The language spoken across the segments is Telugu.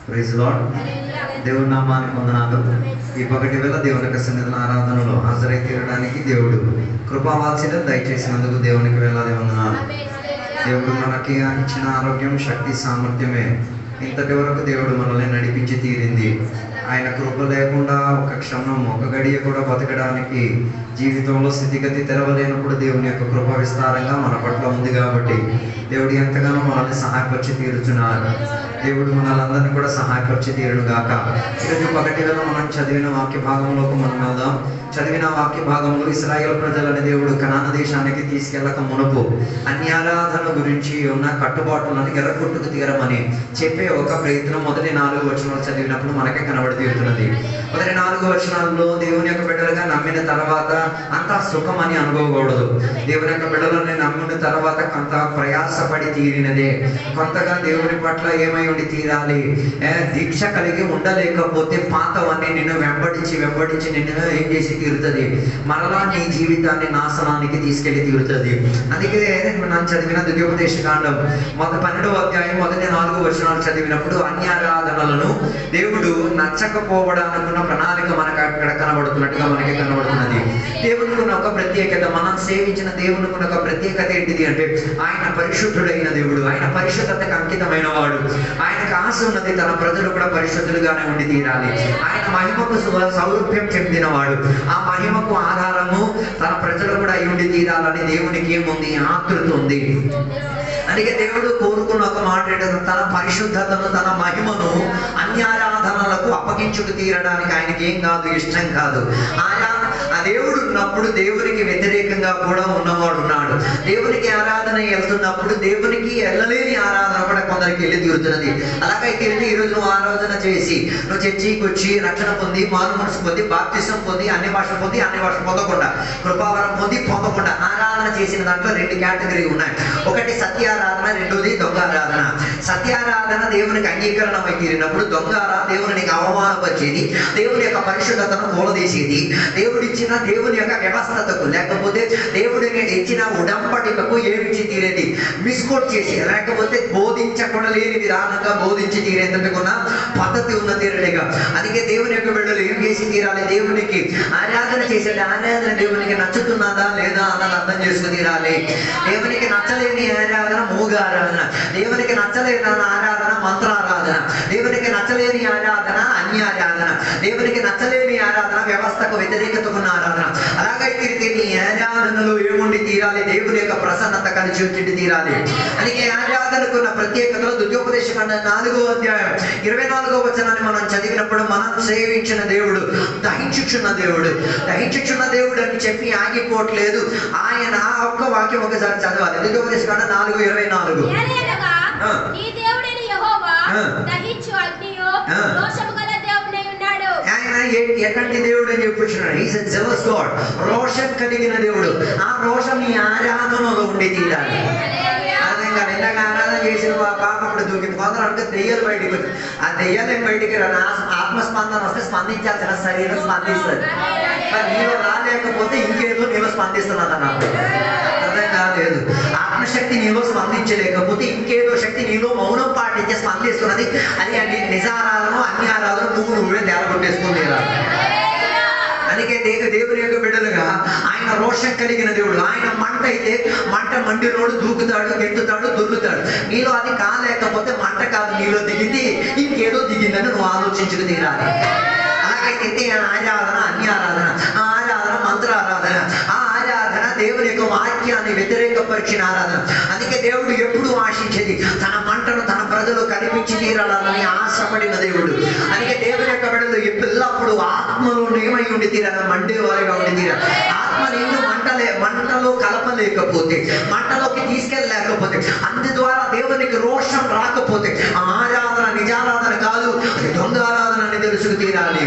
Praise lord. దేవుడి నామానికి వందనాలు. ఈ పగటి వేళ దేవుని యొక్క సన్నిధిలో ఆరాధనలో హాజరై తీరడానికి దేవుడు కృపావాత్సల్యం దయచేసినందుకు దేవునికి వేలాది వందనాలు. దేవుడు మనకి ఇచ్చిన ఆరోగ్యం, శక్తి, సామర్థ్యమే ఇంతటి వరకు దేవుడు మనల్ని నడిపించి తీరింది. ఆయన కృప లేకుండా ఒక క్షణం, ఒక గడియ కూడా బతకడానికి జీవితంలో స్థితిగతి తెరవలేనప్పుడు దేవుని యొక్క కృప విస్తారంగా మన పట్ల ఉంది కాబట్టి దేవుడు ఎంతగానో మనల్ని సహాయపరిచి తీరుచున్నారు. దేవుడు మనలందరినీ కూడా సహాయపరిచి తీరును గాక. ఈరోజు పగటి వేళ మనం చదివిన వాక్య భాగంలోకి మనం వెళ్దాం. చదివిన వాక్య భాగంలో ఇశ్రాయేలు ప్రజలని దేవుడు కనాను దేశానికి తీసుకెళ్ళక మునుపు అన్యారాధన గురించి ఉన్న కట్టుబాట్లను ఎర్రగొట్టుకు తీరమని చెప్పే ఒక ప్రయత్నం మొదటి 4 వచనాలు చదివినప్పుడు మనకే కనబడి మొదటి 4 వచనాల్లో దేవుని యొక్క బిడ్డలుగా నమ్మిన తర్వాత అంతా సుఖం అని అనుకోకూడదు. దేవుని యొక్క బిడ్డలని నమ్మిన తర్వాత కొంత ప్రయాసపడి తీరినదే, కొంతగా దేవుని పట్ల ఏమై ఉండి తీరాలి. దీక్ష కలిగి ఉండలేకపోతే పాతవన్నీ నిన్ను వెంబడించి నిన్ను ఏం చేసి తీరుతుంది, మరలా నీ జీవితాన్ని నాశనానికి తీసుకెళ్లి తీరుతుంది. అందుకే మనం చదివిన ద్వితీయోపదేశ కాండం 12వ అధ్యాయం మొదటి 4 వచనాలు చదివినప్పుడు అన్యారాధనలను దేవుడు నచ్చకపోవడానుకున్న ప్రణాళిక మనకు అక్కడ కనబడుతున్నట్టుగా మనకి కనబడుతున్నది. దేవునికి ఉన్న ఒక ప్రత్యేకత, మనం సేవించిన దేవునికి ఉన్న ఒక ప్రత్యేకత ఏంటిది అంటే ఆయన పరిశుద్ధుడైన దేవుడు, ఆయన పరిశుద్ధతకు అంకితమైన వాడు. ఆయనకు ఆశ ఉన్నది తన ప్రజలు కూడా పరిశుద్ధులుగానే ఉండి తీరాలి. ఆయన మహిమకు సౌరభ్యం చెందినవాడు. ఆ మహిమకు ఆధారము తన ప్రజలు కూడా అయి ఉండి తీరాలని దేవునికి ఏముంది, ఆతృత ఉంది. అందుకే దేవుడు కోరుకున్న ఒక మాట ఏంటంటే తన పరిశుద్ధతను, తన మహిమను అన్యారాధనలకు అప్పగించుకు తీరడానికి ఆయనకి ఏం కాదు, ఇష్టం కాదు. ఆ దేవుడు ఉన్నప్పుడు దేవునికి వ్యతిరేకంగా కూడా ఉన్నవాడు ఉన్నాడు. దేవునికి ఆరాధన వెళ్తున్నప్పుడు దేవునికి వెళ్ళలేని ఆరాధన కూడా కొందరికి వెళ్ళి తీరుతున్నది. అలాగైతే ఈరోజు నువ్వు ఆరాధన చేసి నువ్వు చర్చికి వచ్చి రక్షణ పొంది, మారు మనసు పొంది, బాప్తిసం పొంది, అన్ని భాష పొందకుండా, కృపావరం పొందకుండా ఆరాధన చేసిన దాంట్లో 2 కేటగిరీ ఉన్నాయి. ఒకటి సత్యారాధన, రెండోది దొంగ ఆరాధన. సత్యారాధన దేవునికి అంగీకరణమై తీరినప్పుడు, దొంగ దేవునికి అవమానపరిచేది, దేవుని యొక్క పరిశుద్ధతను కూలదీసేది, దేవుని యొక్క వ్యవస్థతకు లేకపోతే దేవుడిని ఇచ్చిన ఉడంబడికకు ఏమిచ్చి తీరేది, మిస్కోట్ చేసి లేకపోతే బోధించకుండా లేని విధానంగా బోధించి తీరేందుకున్న పద్ధతి ఉన్న తీరలేగా. అందుకే దేవుని యొక్క బిడ్డలు ఏం చేసి తీరాలి, దేవునికి ఆరాధన చేసేది ఆరాధన దేవునికి నచ్చుతున్నదా లేదా అన్నది అర్థం చేసుకుని తీరాలి. దేవునికి నచ్చలేని ఆరాధన మూగ ఆరాధన, దేవునికి నచ్చలేని ఆరాధన మంత్రారాధన, దేవునికి నచ్చలేని ఆరాధన అన్యారాధన, దేవునికి నచ్చలేని ఆరాధన వ్యవస్థకు వ్యతిరేకత ఉన్న ఆరాధన. అలాగైతే నీ ఆరాధనలో ఏముండి తీరాలి, దేవుని యొక్క ప్రసన్నత కలిసి వచ్చి తీరాలి. అందుకే ఆరాధనకున్న ప్రత్యేకతలో ద్వితీయోపదేశ కాండం 4వ అధ్యాయం 24వ వచనాన్ని మనం చదివినప్పుడు మనం సేవించిన దేవుడు దహించుచున్న దేవుడు అని చెప్పి ఆగిపోవట్లేదు. ఆయన ఒక్క వాక్యం ఒకసారి చదవాలి. ద్వితీయోపదేశ కాండం 4:24. ఆయన ఎలాంటి దేవుడు అని చెప్పుచున్నాడు. ఈజ్ ఎ జెలస్ గాడ్, రోషం కలిగిన దేవుడు. ఆ రోషం ఈ ఆరాధనలో ఉండి తీరాలి. అదే కాదు, ఇందాక ఆరాధన చేసిన పాప అప్పుడు దూకింది. కొందరు అంటే దెయ్యాలు బయటికి వచ్చి, ఆ దెయ్యాలు బయటికి రాని ఆత్మస్పందన వస్తే స్పందించాల్సిన శరీరం స్పందిస్తుంది. మరి నీలో రాలేకపోతే ఇంకేదో నీలో స్పందిస్తున్నది అన్నప్పుడు అర్థం కాలేదు. ఆత్మశక్తి నీలో స్పందించలేకపోతే ఇంకేదో శక్తి నీలో మౌనం పాటించే స్పందిస్తున్నది. అది నిజారాధన అన్యారాధన నువ్వే తేలగొట్టేసుకుని. అందుకే దేవుని యొక్క బిడ్డలుగా ఆయన రోషం కలిగిన దేవుడు. ఆయన మంట అయితే మంట మండినోడు దూకుతాడు, గెంతుతాడు, దొరుకుతాడు. నీలో అది కాలేకపోతే మంట కాదు నీలో దిగింది, ఇంకేదో దిగిందని నువ్వు ఆలోచించుకు తీరాలి. అలాగైతే ఆరాధన అన్యారాధన, ఆ ఆరాధన మంత్రారాధన, ఆ ఆరాధన దేవుని యొక్క వాక్యాన్ని వ్యతిరేకపరిచిన ఆరాధన. అందుకే దేవుడు ఎప్పుడు ఆశించేది తన మంటను తన ప్రజలు కనిపించి తీరాలని ఆశపడిన దేవుడు. అందుకే దేవుని యొక్క బిడ్డలు ఎల్లప్పుడూ ఆత్మలో ఏమై ఉండి తీరాలి, మండేవారిగా ఉండి తీరాలి. ఆత్మ నిన్ను మంటలో కలపలేకపోతే, మంటలోకి తీసుకెళ్ళలేకపోతే, అందు ద్వారా దేవునికి రోషం రాకపోతే ఆరాధన నిజారాధన కాదు, అది దొంగ ఆరాధన అని తెలుసుకు తీరాలి.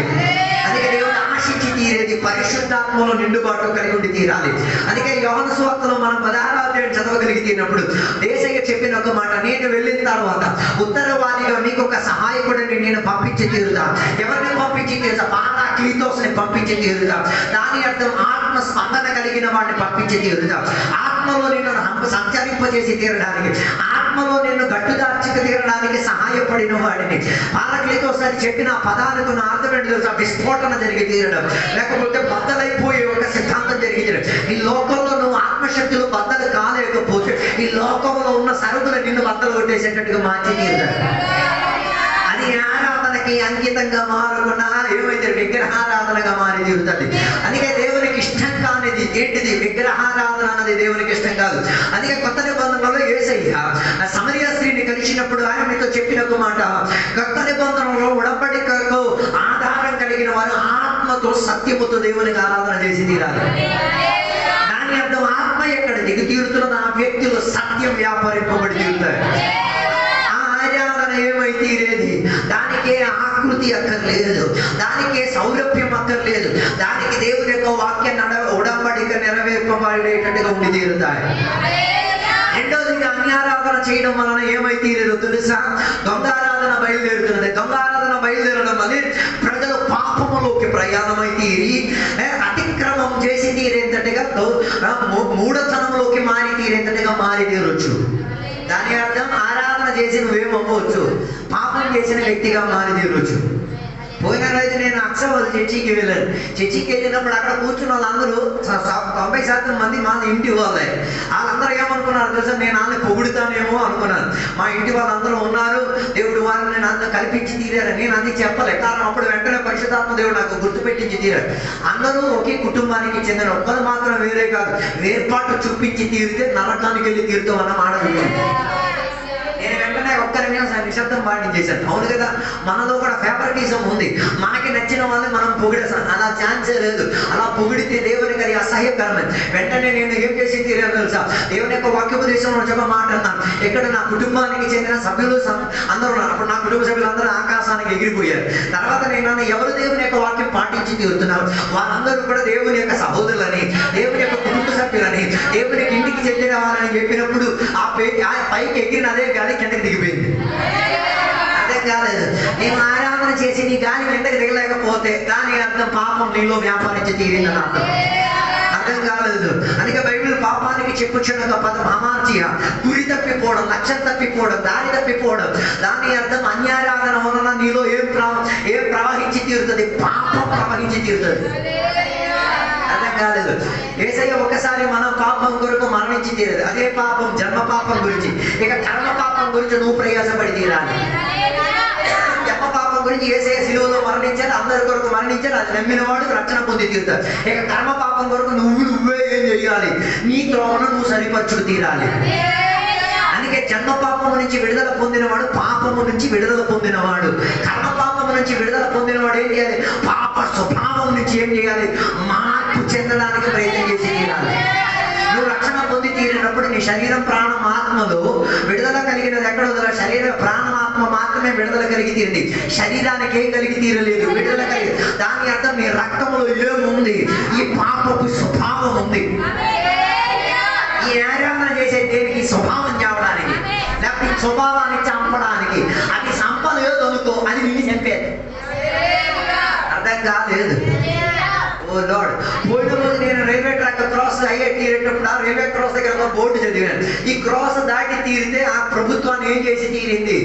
అందుకే దేవుడు ఆశించి తీరేది పరిశుద్ధాత్మలో నిండుబాటు కలిగి ఉండి తీరాలి. అందుకే యోహాను సువార్తలో మనం 16వ అధ్యాయం చదవగలిగినప్పుడు యేసయ్య చెప్పిన ఒక మాట, నేను వెళ్ళిన తర్వాత ఉత్తరవాదిగా మీకు ఒక సహాయకుడిని నేను పంపించి తీరుదా. ఎవరిని పంపించి తీరుదా? పారాక్లీతోస్ని పంపించి తీరుదా. దాని అర్థం ఆత్మ స్పందన కలిగిన వాడిని పంపించి తీరుదా. ఆత్మలో నిన్ను సంచరింపజేసి తీరడానికి, ఆత్మలో నిన్ను గట్టుదార్చికి తీరడానికి సహాయం గాయపడిన వాడిని. పాలకులతో ఒకసారి చెప్పిన పదాలకు నా అర్థం ఏంటి తెలుసా? విస్ఫోటన జరిగి తీరడం, లేకపోతే బద్దలైపోయే ఒక సిద్ధాంతం జరిగి తీరడం. ఈ లోకంలో నువ్వు ఆత్మశక్తులు బద్దలు కాలేకపోతే ఈ లోకంలో ఉన్న సరుకులు నిన్ను బద్దలు కొట్టేసేటట్టుగా మార్చి తీరుతాడు. అది ఆరాధనకి అంకితంగా మారకుండా ఏమైతే విగ్రహారాధనగా మారి తీరుతుంది. అందుకే దేవునికి ఇష్టం కానిది ఏంటిది? విగ్రహారాధన అన్నది దేవునికి ఇష్టం కాదు. అందుకే కొత్త నిబంధనలో యేసయ్య సమరియా స్త్రీని కలిసినప్పుడు ఆయన మీతో చెప్పిన ఒక మాట, కొత్త నిబంధనలో ఉడంబడికకు ఆధారం కలిగిన వారు ఆత్మతో సత్యముతో దేవునికి ఆరాధన చేసి తీరాలి. దాని అర్థం ఆత్మ ఎక్కడ దిగి తీరుతున్నది ఆ వ్యక్తులు సత్యం వ్యాపారింపబడి తీరుతారు. ఆరాధన ఏమై తీరేది? దానికే ఆకృతి అక్కర్లేదు, దానికే సౌరభ్యం అక్కర్లేదు, దానికి దేవుని యొక్క వాక్య ఉడంబడిక నెరవేర్పబడేటట్టుగా ఉండి తీరుతాయి. రెండోదిగా అన్యారాధన చేయడం వలన ఏమై తీరేదో తెలుసా? దొంగారాధన బయలుదేరుతున్నది. దొంగారాధన బయలుదేరడం వల్ల ప్రజలు పాపములోకి ప్రయాణమై తీరి అతిక్రమం చేసి తీరేంతటిగా మూఢతనంలోకి మారి తీరేంతటిగా మారి తీరొచ్చు. దాని అర్థం ఆరాధన చేసి నువ్వేమవ్వచ్చు? పాపం చేసిన వ్యక్తిగా మారి తీరొచ్చు. పోయిన రోజు నేను అక్షవాలు చర్చికి వెళ్ళాను. చర్చికి వెళ్ళినప్పుడు అక్కడ కూర్చున్న వాళ్ళందరూ 90% మంది మా ఇంటి వాళ్ళే. వాళ్ళందరూ ఏమనుకున్నారు తెలుసా? నేను వాళ్ళని పొగుడుతానేమో అనుకున్నాను. మా ఇంటి వాళ్ళందరూ ఉన్నారు, దేవుడు వారిని నన్ను కల్పించి తీరారు. నేను అది చెప్పలే, కారణం అప్పుడు వెంటనే పరిశుద్ధాత్మ దేవుడు నాకు గుర్తుపెట్టించి తీరారు. అందరూ ఒకే కుటుంబానికి చెందిన, ఒక్కరు మాత్రం వేరే కాదు, వేర్పాటు చూపించి తీరితే నరకానికి వెళ్ళి తీరుతాం అన్న మాట విన్నాను. నేను వెంటనే ఒక్కరి నిశ్శబ్దం పాటించేశాను. అవును కదా, మనలో కూడా ఫేవరెటిజం ఉంది. మనకి నచ్చిన వాళ్ళని మనం పొగిడేసాం. అలా ఛాన్సే లేదు. అలా పొగిడితే దేవునికి అది అసహ్యకరమే. వెంటనే నేను ఏం చేసి తీరాను తెలుసా? దేవుని యొక్క వాక్యోపదేశంలో ఒక మాట అన్నాను. ఇక్కడ నా కుటుంబానికి చెందిన సభ్యులు అందరూ ఉన్నారు. అప్పుడు నా కుటుంబ సభ్యులు అందరూ ఆకాశానికి ఎగిరిపోయారు. తర్వాత నేను ఎవరు దేవుని యొక్క వాక్యం పాటించి తీరుతున్నారు వారందరూ కూడా దేవుని యొక్క సహోదరులని, దేవుని యొక్క కుటుంబ సభ్యులని, దేవునికి ఇంటికి చెందిన వాళ్ళని చెప్పినప్పుడు ఆ పైకి ఎగిరిన అదే గాలి కిందకి దిగిపోయింది. అర్థం కాలేదు. నేను ఆరాధన చేసి నీ గాలి కిందకి దిగలేకపోతే దాని అర్థం పాపం నీలో వ్యాపారించి తీరిందని అర్థం. అర్థం కాలేదు. అందుకే బైబిల్ పాపానికి చెప్పుచున్న ఒక పదం అమార్చియ, గురి తప్పిపోవడం, లక్ష్యం తప్పిపోవడం, దారి తప్పిపోవడం. దాని అర్థం అన్యారాధన వలన నీలో ఏం ప్రవహించి తీరుతుంది? పాపం ప్రవహించి తీరుతుంది. అర్థం కాలేదు. యేసయ్య ఒకసారి మన పాపం కొరకు మరణించి తీరదు. అదే పాపం జన్మ పాపం గురించి. ఇక కర్మ పాపం గురించి నువ్వు ప్రయాసపడి తీరాలి. జన్మ పాపం గురించి యేసయ్య శిలువలో మరణించారు, అందరి కొరకు మరణించారు. అది నమ్మిన వాడు రక్షణ పొంది తీరుతారు. ఇక కర్మ పాపం కొరకు నువ్వే ఏం చేయాలి? నీ త్రోవను నువ్వు సరిపరచుకు తీరాలి. అందుకే జన్మ పాపము నుంచి విడుదల పొందినవాడు పాపము నుంచి విడుదల పొందినవాడు. కర్మ పాపము నుంచి విడుదల పొందినవాడు ఏం చేయాలి? పాప స్వభావం నుంచి ఏం చేయాలి? మార్పు చెందడానికి ప్రయత్నం చేసి తీరాలి. నువ్వు రక్షణ పొంది తీరినప్పుడు నీ శరీరం ప్రాణం ఆత్మలో విడుదల కలిగినది ఎక్కడ వదల? శరీర ప్రాణం ఆత్మ మాత్రమే విడుదల కలిగి తీరింది. శరీరానికి ఏం కలిగి తీరలేదు, విడుదల కలిగి. దాని అర్థం నీ రక్తంలో ఏముంది? ఈ పాపపు స్వభావం ఉంది. ఈ ఆరాధన చేసే దేనికి? స్వభావం చావడానికి, లేకపోతే స్వభావాన్ని చంపడానికి. అది చంపలేదు అనుకో, అది నిన్ను చంపేది. అర్థం కాలేదు. ఓ లార్డ్, పోయిన రోజు నేను రైల్వే ట్రాక్ క్రాస్ తీరేటప్పుడు ఆ రైల్వే క్రాస్ దగ్గర బోర్డు చదివాను. ఈ క్రాస్ దాటి తీరితే ఆ ప్రభుత్వాన్ని ఏం చేసి తీరింది?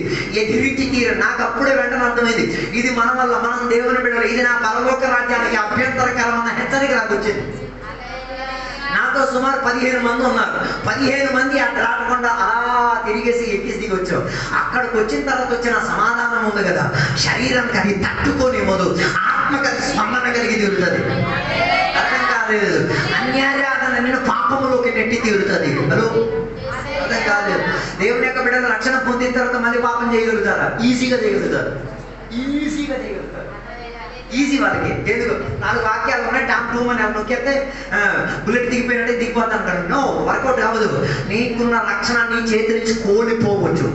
ఎదిరించి తీరు. నాకు అప్పుడే వెంటనే అర్థమైంది, ఇది మన వల్ల, మనం దేవుని బిడ్డలు, ఇది నా పరలోక రాజ్యానికి అభ్యంతరకరమైన హెచ్చరిక నాకు వచ్చింది. నాతో సుమారు 15 మంది ఉన్నారు. 15 మంది అక్కడ రాకుండా అలా తిరిగేసి ఎక్కేసి దిగి వచ్చాం. అక్కడికి వచ్చిన తర్వాత వచ్చిన సమాధానం ఉంది కదా, శరీరానికి అది తట్టుకోనివ్వదు, ఆత్మకి అది స్పందన కలిగి తీరుతుంది. అర్థం కాలేదు. అన్యారాధన నిన్ను పాపములోకి నెట్టి తీరుతుంది. హలో, అర్థం కాలేదు. దేవుని యొక్క బిడ్డలు రక్షణ పొందిన తర్వాత మళ్ళీ పాపం చేయగలుగుతారా? ఈజీగా చేయగలుగుతారు. ఈజీగా చేయగలుగుతారు. ఈజీ వాళ్ళకి. ఎందుకు? 4 వాక్యాలు ఉన్నాయి, టాప్ 2 అని నొక్కితే బుల్లెట్ దిగిపోయినట్టే దిగిపోతాను కదా. నో, వర్కౌట్ కావదు. నీకున్న రక్షణ నీ చేతి నుంచి కోల్పోవచ్చు.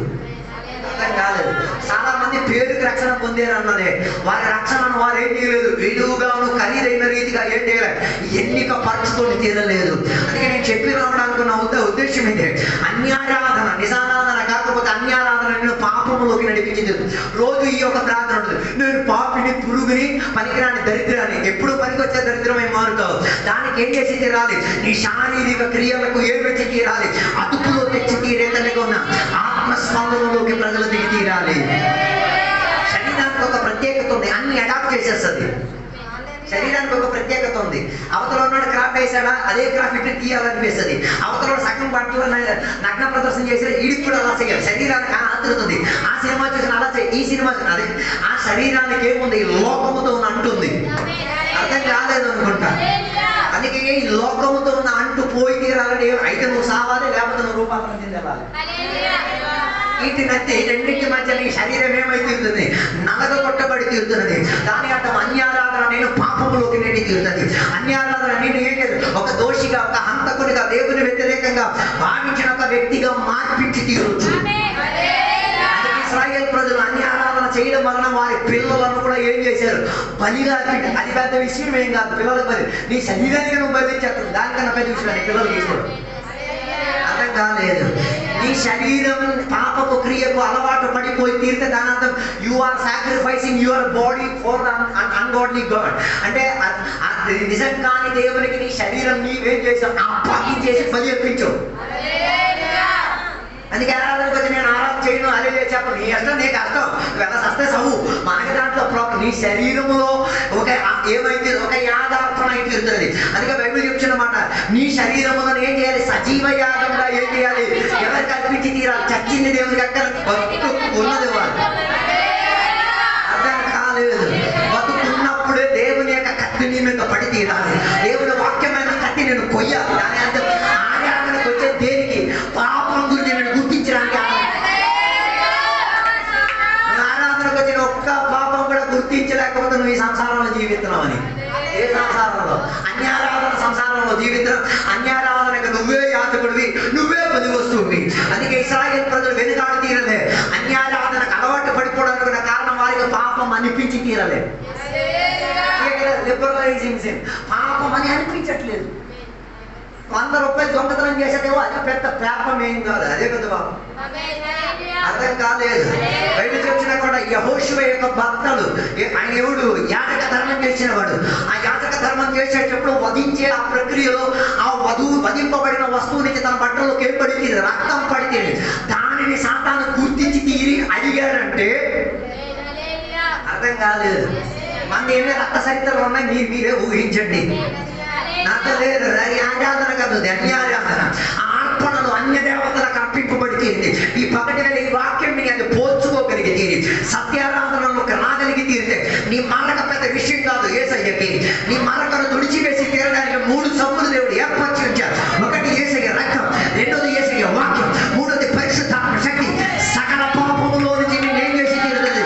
అర్థం కాలేదు. చాలా మంది పేరుకి రక్షణ పొందారు అన్నదే, వారి రక్షణను వారు ఏం చేయలేదు, విలువగాను ఖరీదైన రీతిగా ఏం చేయలేదు, ఎన్నిక పరచుకొని తీరలేదు. అందుకే నేను చెప్పి రావడానికి నా ఉద్దేశం ఇదే. అన్యారాధన నిజారాధన కాకపోతే అన్యారాధన నేను పాపములోకి నడిపించింది. రోజు ఈ యొక్క ప్రార్థన ఉంటుంది, నేను పాపిని, పురుగుని, పనికిరాని దరిద్రాన్ని. ఎప్పుడు పనికొచ్చే దరిద్రమై మారుతావు. దానికి ఏం చేసి తీరాలి? నీ శారీరక క్రియలకు ఏం వచ్చి తీరాలి? అదుపులో తెచ్చి తీరేతనిగా ఉన్న ఆత్మస్పందనలోకి ప్రజలు దిగి తీరాలి. ప్రత్యేకత ఉంది, అన్ని అడాప్ట్ చేసేస్తుంది. శరీరానికి ఒక ప్రత్యేకత ఉంది. అవతల ఉన్నాడు క్రాఫ్ట్ వేసాడా, అదే క్రాఫ్ట్ ఇట్లా తీయాలనిపిస్తుంది. అవతల సగం బట్టలు నగ్న ప్రదర్శన చేసినా ఈడికి కూడా అలా చేయాలి. శరీరానికి ఆతృతుంది. ఆ సినిమా చూసిన అలా చేయి, ఈ సినిమా చూసిన అదే. ఆ శరీరానికి ఏముంది, లోకముతో ఉన్న అంటుంది. అర్థం కాలేదు అనుకుంటా. అందుకే ఈ లోకముతో ఉన్న అంటు పోయి తీరాలని, అయితే నువ్వు సావాలి, లేకపోతే నువ్వు రూపాంతరం చెందాలి. వీటినైతే రెండింటి మధ్య నీ శరీరం ఏమై తీరుతుంది, నలగ కొట్టబడి తీరుతున్నది. దాని అర్థం అన్యారాధన నేను పాపములోకి నెట్టి తీరుతుంది. అన్యారాధన నేను ఏం లేదు, ఒక దోషిగా, ఒక హంతకుడిగా, దేవుని వ్యతిరేకంగా భావించిన ఒక వ్యక్తిగా మార్పించి తీరొచ్చు. ఇశ్రాయేల్ ప్రజలు అన్యారాధన చేయడం వలన వారి పిల్లలను కూడా ఏం చేశారు, బలిగా అర్పించారు. అది పెద్ద విషయం ఏం కాదు, పిల్లలకు బలి. నీ శరీరానికి నువ్వు బలిచ్చేస్తావు, దానికన్నా పెద్ద విషయం పిల్లలు తీసుకోవడం. అర్థం కాలేదు. నీ శరీరం పాపపు క్రియకు అలవాటు పడిపోయి తీరితే దాని అర్థం you are sacrificing your body for ungodly god. అంటే నిజం కాని దేవునికి నీ శరీరం నీవేం చేసావు, అప్పగించేసి బలి అర్పించావు. అందుకే ఆరాధనకు వచ్చి నేను ఆరాధన చేయను, అదే చెప్పను, నీ ఇష్టం నీకు అర్థం, నువ్వు ఎలా సస్తే సవు, మనకి దాంట్లో ప్రాబ్లం. నీ శరీరంలో ఒక ఏమైతే ఒక యాగార్పణ అయితే తీరుతుంది. అందుకే బైబిల్ చెప్తున్నమాట, నీ శరీరములను ఏం చేయాలి, సజీవ యాగంగా ఏం చేయాలి, ఎవరికి అర్పించి తీరాలి. చచ్చింది దేవునికి అక్కడ, ఉన్నది వారు. అర్థం కాలేదు. బతుకున్నప్పుడే దేవుని యొక్క కత్తి నీ మీద పడి తీరాలి. దేవుని వాక్యమైన కత్తి నేను కొయ్యాలి. దాని అర్థం ఆరాధనకు వచ్చే దేనికి, పాపం గురించి నేను గుర్తించడానికి. ఆరాధనకు వచ్చిన ఒక్క పాపం కూడా గుర్తించలేకపోతే నువ్వు ఈ సంసారంలో జీవిస్తున్నావని. ఏ సంసారంలో, అన్యారాధన సంసారంలో జీవితం. అన్యారాధనకు నువ్వే యాజకుడివి, నువ్వే బలి వస్తువువి. అందుకే ఇశ్రాయేల్ ప్రజలు వెనుకాడు తీరలే. అన్యారాధనకు అలవాటు పడిపోవడానికి కారణం వారికి పాపం అనిపించి తీరలే. లిబరలైజింగ్, పాపం అని అనిపించట్లేదు. 100 రూపాయలు దొంగతనం చేసేదేమో అది పెద్ద పాపం ఏం కాదు, అదే పెద్ద పాపం. అర్థం కాలేదు. బయట చెప్తున్నా కూడా యెహోషువ యొక్క భక్తుడు, ఆయన ఎవడు, యాజక ధర్మం చేసిన వాడు. ఆ యాజక ధర్మం చేసేటప్పుడు వధించే ఆ ప్రక్రియలో ఆ వధింపబడిన వస్తువు నుంచి తన బట్టలోకి ఏం పడితే, రక్తం పడితే దానిని సాతాను గుర్తించి తీరి అడిగాడంటే అర్థం కాలేదు. మన ఏమే రక్త సరితలు ఉన్నాయి, మీరే ఊహించండి. నాకు లేదు, అది ఆరాధన కాదు, ధన్యారాధన. అర్పణలు అన్య దేవతలకు అర్పింపబడి తీరింది. ఈ పగటి వేళ ఈ వాక్యం అది పోల్చుకోగలిగి తీరి, సత్యారాధనలోకి రాగలిగి తీరితే నీ మరక పెద్ద విషయం కాదు. యేసయ్యకి నీ మరకను తుడిచివేసి తీరడానికి 3 సబ్బులు దేవుడు ఏర్పరిచి ఉంచారు. ఒకటి యేసయ్య రక్తం, రెండోది యేసయ్య వాక్యం, మూడోది పరిశుద్ధాత్మ శక్తి. సకల పాపములో నుంచి నేను ఏం చేసి తీరుతుంది,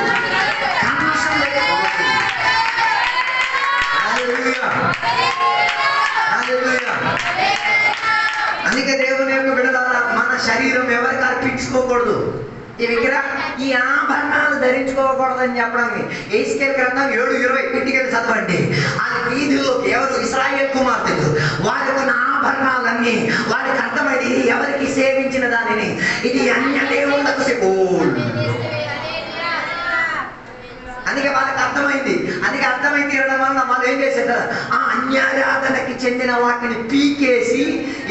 అందుకే దేవుని యొక్క బిడ్డలారా, మన శరీరం ఎవరికి అర్పించుకోకూడదు. ఈ దగ్గర ఈ ఆభరణాలు ధరించుకోకూడదని చెప్పడానికి యెహెజ్కేలు గ్రంథం 7:20 ఇంటికెళ్ళి చదవండి. ఆ వీధుల్లోకి ఎవరు, ఇశ్రాయేల్ కుమార్తెలు, వారికి ఉన్న ఆభరణాలన్నీ వారికి అర్థమైంది, ఇది ఎవరికి సేవించిన దానిని, ఇది అన్య దేవుళ్ళకు అందుకే వాళ్ళకి అర్థమైంది. అందుకే అర్థమైంది తీరడం వల్ల వాళ్ళు ఏం చేశారు, ఆ అన్యారాధనకి చెందిన వాటిని పీకేసి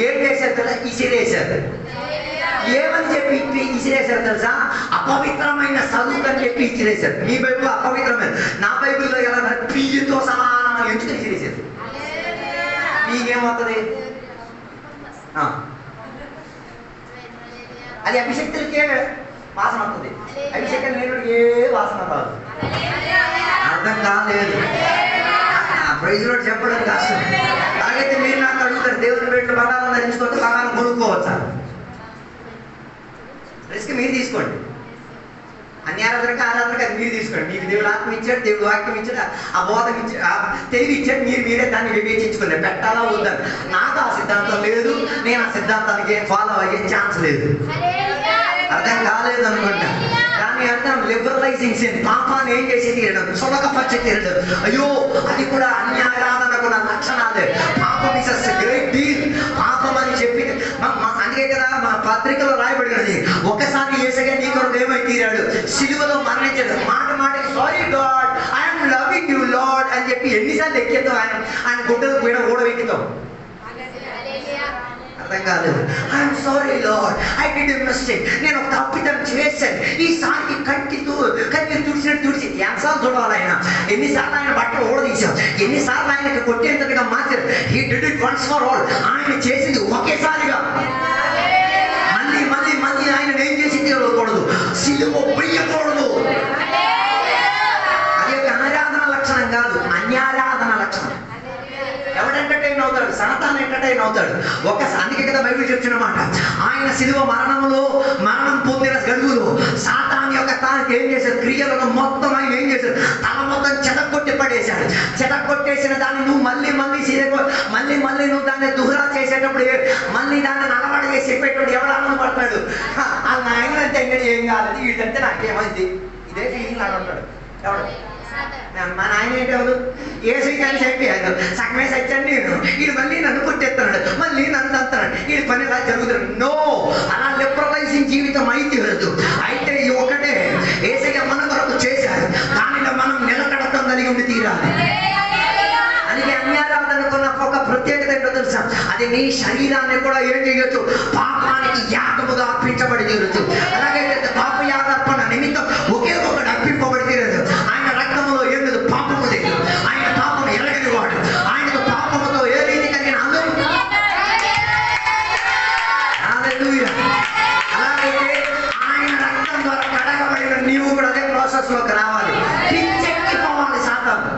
ఏం చేశారు, ఇసిరేశారు. ఏమని చెప్పి ఇసిరేశారు తెలుసా, అపవిత్రమైన చదువు అని చెప్పి ఇసిరేశారు. మీ బైబిల్ అపవిత్రమైన, నా బైబిల్లో ఎలా పియ్యతో సమానమని ఎంచుకుని ఇసిరేశారు. మీకేమవుతుంది, అది అభిషక్తులకే వాసన వస్తుంది, అభిషేకం లేనుడికి ఏ వాసన రాదు. అర్థం కాలేదు. ప్రైజ్ లోడ్ చెప్పడం కష్టం. అలాగైతే మీరు నాకు అడుగుతారు, దేవుని పెట్టు బంగారం ధరించుకుంటే బంగారం కొనుక్కోవచ్చా? రిస్క్ మీరు తీసుకోండి. అన్యారాధనకి ఆరాధనకి అది మీరు తీసుకోండి. మీకు దేవుడు ఆత్మ ఇచ్చాడు, దేవుడు వాక్యం ఇచ్చాడు, ఆ బోధం ఇచ్చాడు, తెలివి ఇచ్చాడు. మీరే దాన్ని వివేచించుకోండి, పెట్టాలా వద్దని. నాకు ఆ సిద్ధాంతం లేదు, నేను ఆ సిద్ధాంతానికి ఫాలో అయ్యే ఛాన్స్ లేదు. అర్థం కాలేదు అనుకుంటా. దాని అర్థం లిబరలైజింగ్ సిన్, పాపాన్ని ఏం చేసి తీరడం, సులభపరిచి తీరడం. అయ్యో అది కూడా అన్యారాధనకు నా లక్షణాలే. పాపం ఇస్ అ గ్రేట్ డీల్. పాపం అని చెప్పి అందుకే కదా మా పత్రికలో రాయబడినది, ఒకసారి యేసయ్య నీ కొరకు ఏమై తీరాడు, సిలువలో మరణించాడు. మాటకి sorry God, I'm loving you lord అని చెప్పి ఎన్నిసార్లు ఎక్కేద్దాం, ఆయన గుడ్డలు పోయిన ఊడవెక్కుతాం. అర్థం కాలేదు. I'm sorry lord, I did a mistake, నేను ఒక తప్పిదం చేశాను, ఈసారికి కన్నీరు తుడిచి తుడిచినట్టు తుడిచి ఎన్నిసార్లు చూడాలి ఆయన, ఎన్నిసార్లు ఆయన బట్టలు ఊడదీశాం, ఎన్నిసార్లు ఆయనకి కొట్టేంతగా మార్చారు. He did it once for all. ఆయన చేసింది ఒకేసారిగా. మళ్ళీ మళ్ళీ మళ్ళీ ఆయన ఏం చేసి తీరకూడదు, సిలువ వేయకూడదు. అది ఒక అనారాధన లక్షణం కాదు, అన్యారాధన లక్షణం. ఎవడు ఎంటర్టైన్ అవుతాడు? సాతాను ఎంటర్టైన్ అవుతాడు. అందుకే కదా బైబిల్ చెప్తున్నమాట, ఆయన సిలువ మరణం పొందిన గడువులో సాతాను యొక్క తానికి ఏం చేశాడు, క్రియలను మొత్తం ఆయన ఏం చేశాడు, తల మొత్తం చెదకొట్టి పడేశాడు. చెదకొట్టేసిన దాన్ని నువ్వు మళ్ళీ మళ్ళీ నువ్వు దాన్ని దుహరా చేసేటప్పుడు మళ్ళీ దాన్ని నలబడ చేసి చెప్పేటప్పుడు ఎవడు ఆనందపడతాడు? ఆయన అంటే ఇంకా ఏం కాలేదు, వీటంటే నాకేమైంది, ఇదే ఫీలింగ్ లాగా ఉంటాడు. ఎవడు? మా నాయన ఏంటవదు, ఏసీ కానీ చెప్పాను సగమే సచ్చాను నేను, ఇది మళ్ళీ నన్ను కొట్టేస్తున్నాడు, మళ్ళీ నన్ను అంటున్నాడు, ఇది పని ఇలా జరుగుతున్నాడు. నో, అలా లిబరలైజింగ్ జీవితం అయితే లేదు. అయితే ఒకటే ఏసయ్య మన కొరకు చేశాడు, దానిలో మనం నిలకడతం కలిగి ఉండి తీరాలి. అందుకే అన్యారాధనకున్న ఒక ప్రత్యేకత ఏంటో తెలుసా, అది నీ శరీరాన్ని కూడా ఏం చేయొచ్చు, పాపానికి యాగముగా అర్పించబడి తీరచ్చు. అలాగే పాప యాగర్పణ నిమిత్తం ఒకే ఒకటి అర్పింపబడి తీరదు. ఆయన రక్తంలో ఏం లేదు, పాపము లేదు. ఆయన పాపం ఎరగని వాడు. ఆయనకు పాపముతో ఏ రీతి కలిగిన అందరూ. అలాగైతే ఆయన రక్తం ద్వారా కడగబడిన నీవు కూడా అదే ప్రాసెస్ లోకి రావాలి. పిచ్చెక్కిపోవాలి సాతాను.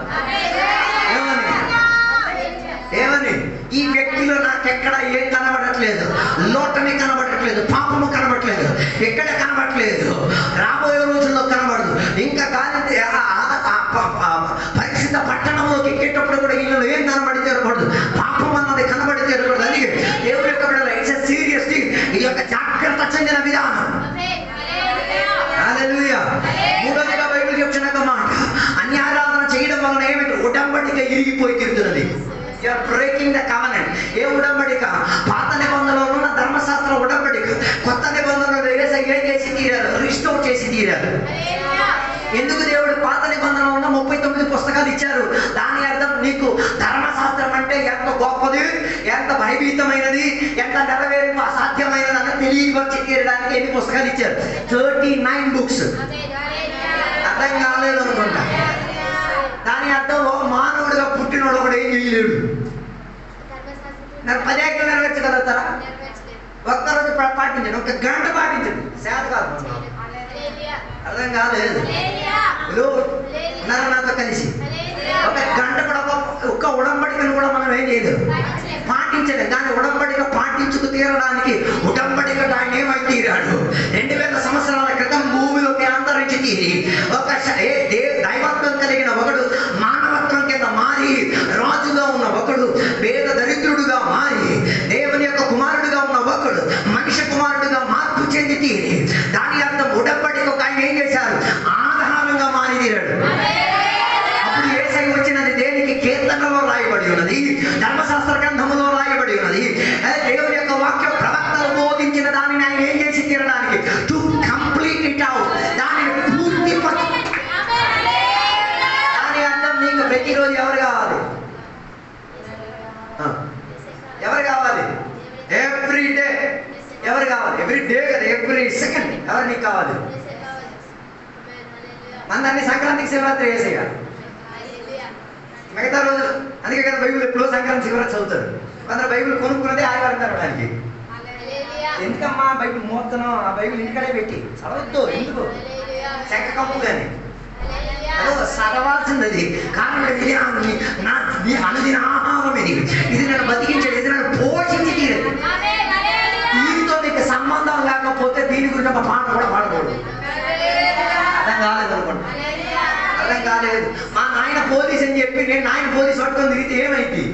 ఏమని ఈ వ్యక్తిలో నాకెక్కడ ఏం కనబడట్లేదు, లోటమి కనబడట్లేదు, పాపము కనబడట్లేదు, ఎక్కడ కనబడట్లేదు, రాబోయే రోజుల్లో కనబడదు. ఇంకా కానీ పరిశుద్ధ పట్టణంలోకి ఎక్కేటప్పుడు కూడా వీళ్ళలో ఏం కనబడి తీరకూడదు, పాపం అన్నది కనబడి తీరకూడదు. అది దేవుడి యొక్క ఇట్స్ ఎ సీరియస్ థింగ్. ఇది యొక్క జాగ్రత్త చెందిన విధానం. హల్లెలూయా. మూడవదిగా బైబిల్ చెప్తున్న మాట, అన్యారాధన చేయడం వలన ఏమిటి, ఉడంబడిక ఇరిగిపోయి తీరుతున్నది. You are breaking the covenant. ఏ ఉడంబడిక? పాత నిబంధనలో ఉన్న ధర్మశాస్త్ర ఉడంబడిక. కొత్త నిబంధనలో ఏం చేసి తీరారు, రిస్టోర్ చేసి తీరారు. ఎందుకు దేవుడు పాత నిబంధనలో ఉన్న 39 పుస్తకాలు ఇచ్చారు? దాని అర్థం నీకు ధర్మశాస్త్రం అంటే ఎంత గొప్పది, ఎంత భయభీతమైనది, ఎంత నెరవేర్పు అసాధ్యమైనది అని తెలియవచ్చి తీరడానికి ఎన్ని పుస్తకాలు ఇచ్చారు? 39 బుక్స్. అర్థం కాలేదు అనుకుంటా. దాని అర్థం మానవుడిగా పుట్టినోడు కూడా ఏం చేయలేడు. 10 ఏళ్ళు నెరవేర్చగలుగుతారా? ఒక్కరోజు పాటించండి, ఒక గంట పాటించండి, సేద కాదు. అర్థం కాలేదు. ఉన్నారా నాతో కలిసి? ఒక గంట కూడా ఒక్క ఉడంబడికను కూడా మనం ఏం చేయలేదు, పాటించలేదు. దాని ఉడంబడిక పాటించుకు తీరడానికి ఉడంబడిక ఆయన ఏమై తీరాడు? 2000 సంవత్సరాల క్రితం భూమిలోకి అంతరించి తీరి ఒక దైవత్వం కలిగిన ఒకడు మానవత్వం కింద మారి రాజుగా ఉన్న ఒకడు పేద దరిద్రుడుగా మారి దేవుని యొక్క కుమారుడుగా ఉన్న ఒకడు మనిషి కుమారుడుగా మార్పు చెంది తీరి దాని అర్థం ఉడంబడిక ఆయన ఏం చేశారు, ఆధారంగా మారి తీరాడు. అప్పుడు యేసై వచ్చినది దేనికి? కీర్తనలో రాయబడి ఉన్నది, ధర్మశాస్త్ర గ్రంథములో రాయబడి ఉన్నది. దేవుని యొక్క వాక్య ప్రవక్తలు బోధించిన దానిని ఆయన ఏం చేసి తీరడానికి, టు కంప్లీట్ ఇట్ అవుట్, దానిని పూర్తి. దాని అర్థం నీకు ప్రతిరోజు ఎవరు కావాలి? ఎవరు కావాలి? Every day. ఎవరు కావాలి? ఎవ్రీ డే కదా, ఎవ్రీ సెకండ్. ఎవరు నీకు కావాలి? మందన్ని సంక్రాంతికి శివరాత్రి వేసేగా మిగతా రోజులు. అందుకే కదా బైబిల్ ఎప్పుడో సంక్రాంతి శివరాత్రి చదువుతారు. కొందరు బైబిల్ కొనుక్కున్నదే ఆదివారం చదవడానికి. ఎందుకమ్మా బైబిల్ మోస్తున్నాం? ఆ బైబిల్ ఇంటికడే పెట్టి చదవద్దు. ఎందుకు? చెక్క కప్పు కానీ చదవాల్సింది అది. కారణం నా అనుదిన ఆహారం ఇది నన్ను బతికించేది, ఇది నన్ను పోషించి తీరదు. దీనితో నీకు సంబంధం లేకపోతే దీని గురించి ఒక పాట కూడా పాడకూడదు. అర్థం కాలేదు అనుకోండి, అర్థం కాలేదు. మా నాయన పోలీస్ అని చెప్పి నేను నాయన పోలీస్ పట్టుకొని తిరిగితే ఏమైంది?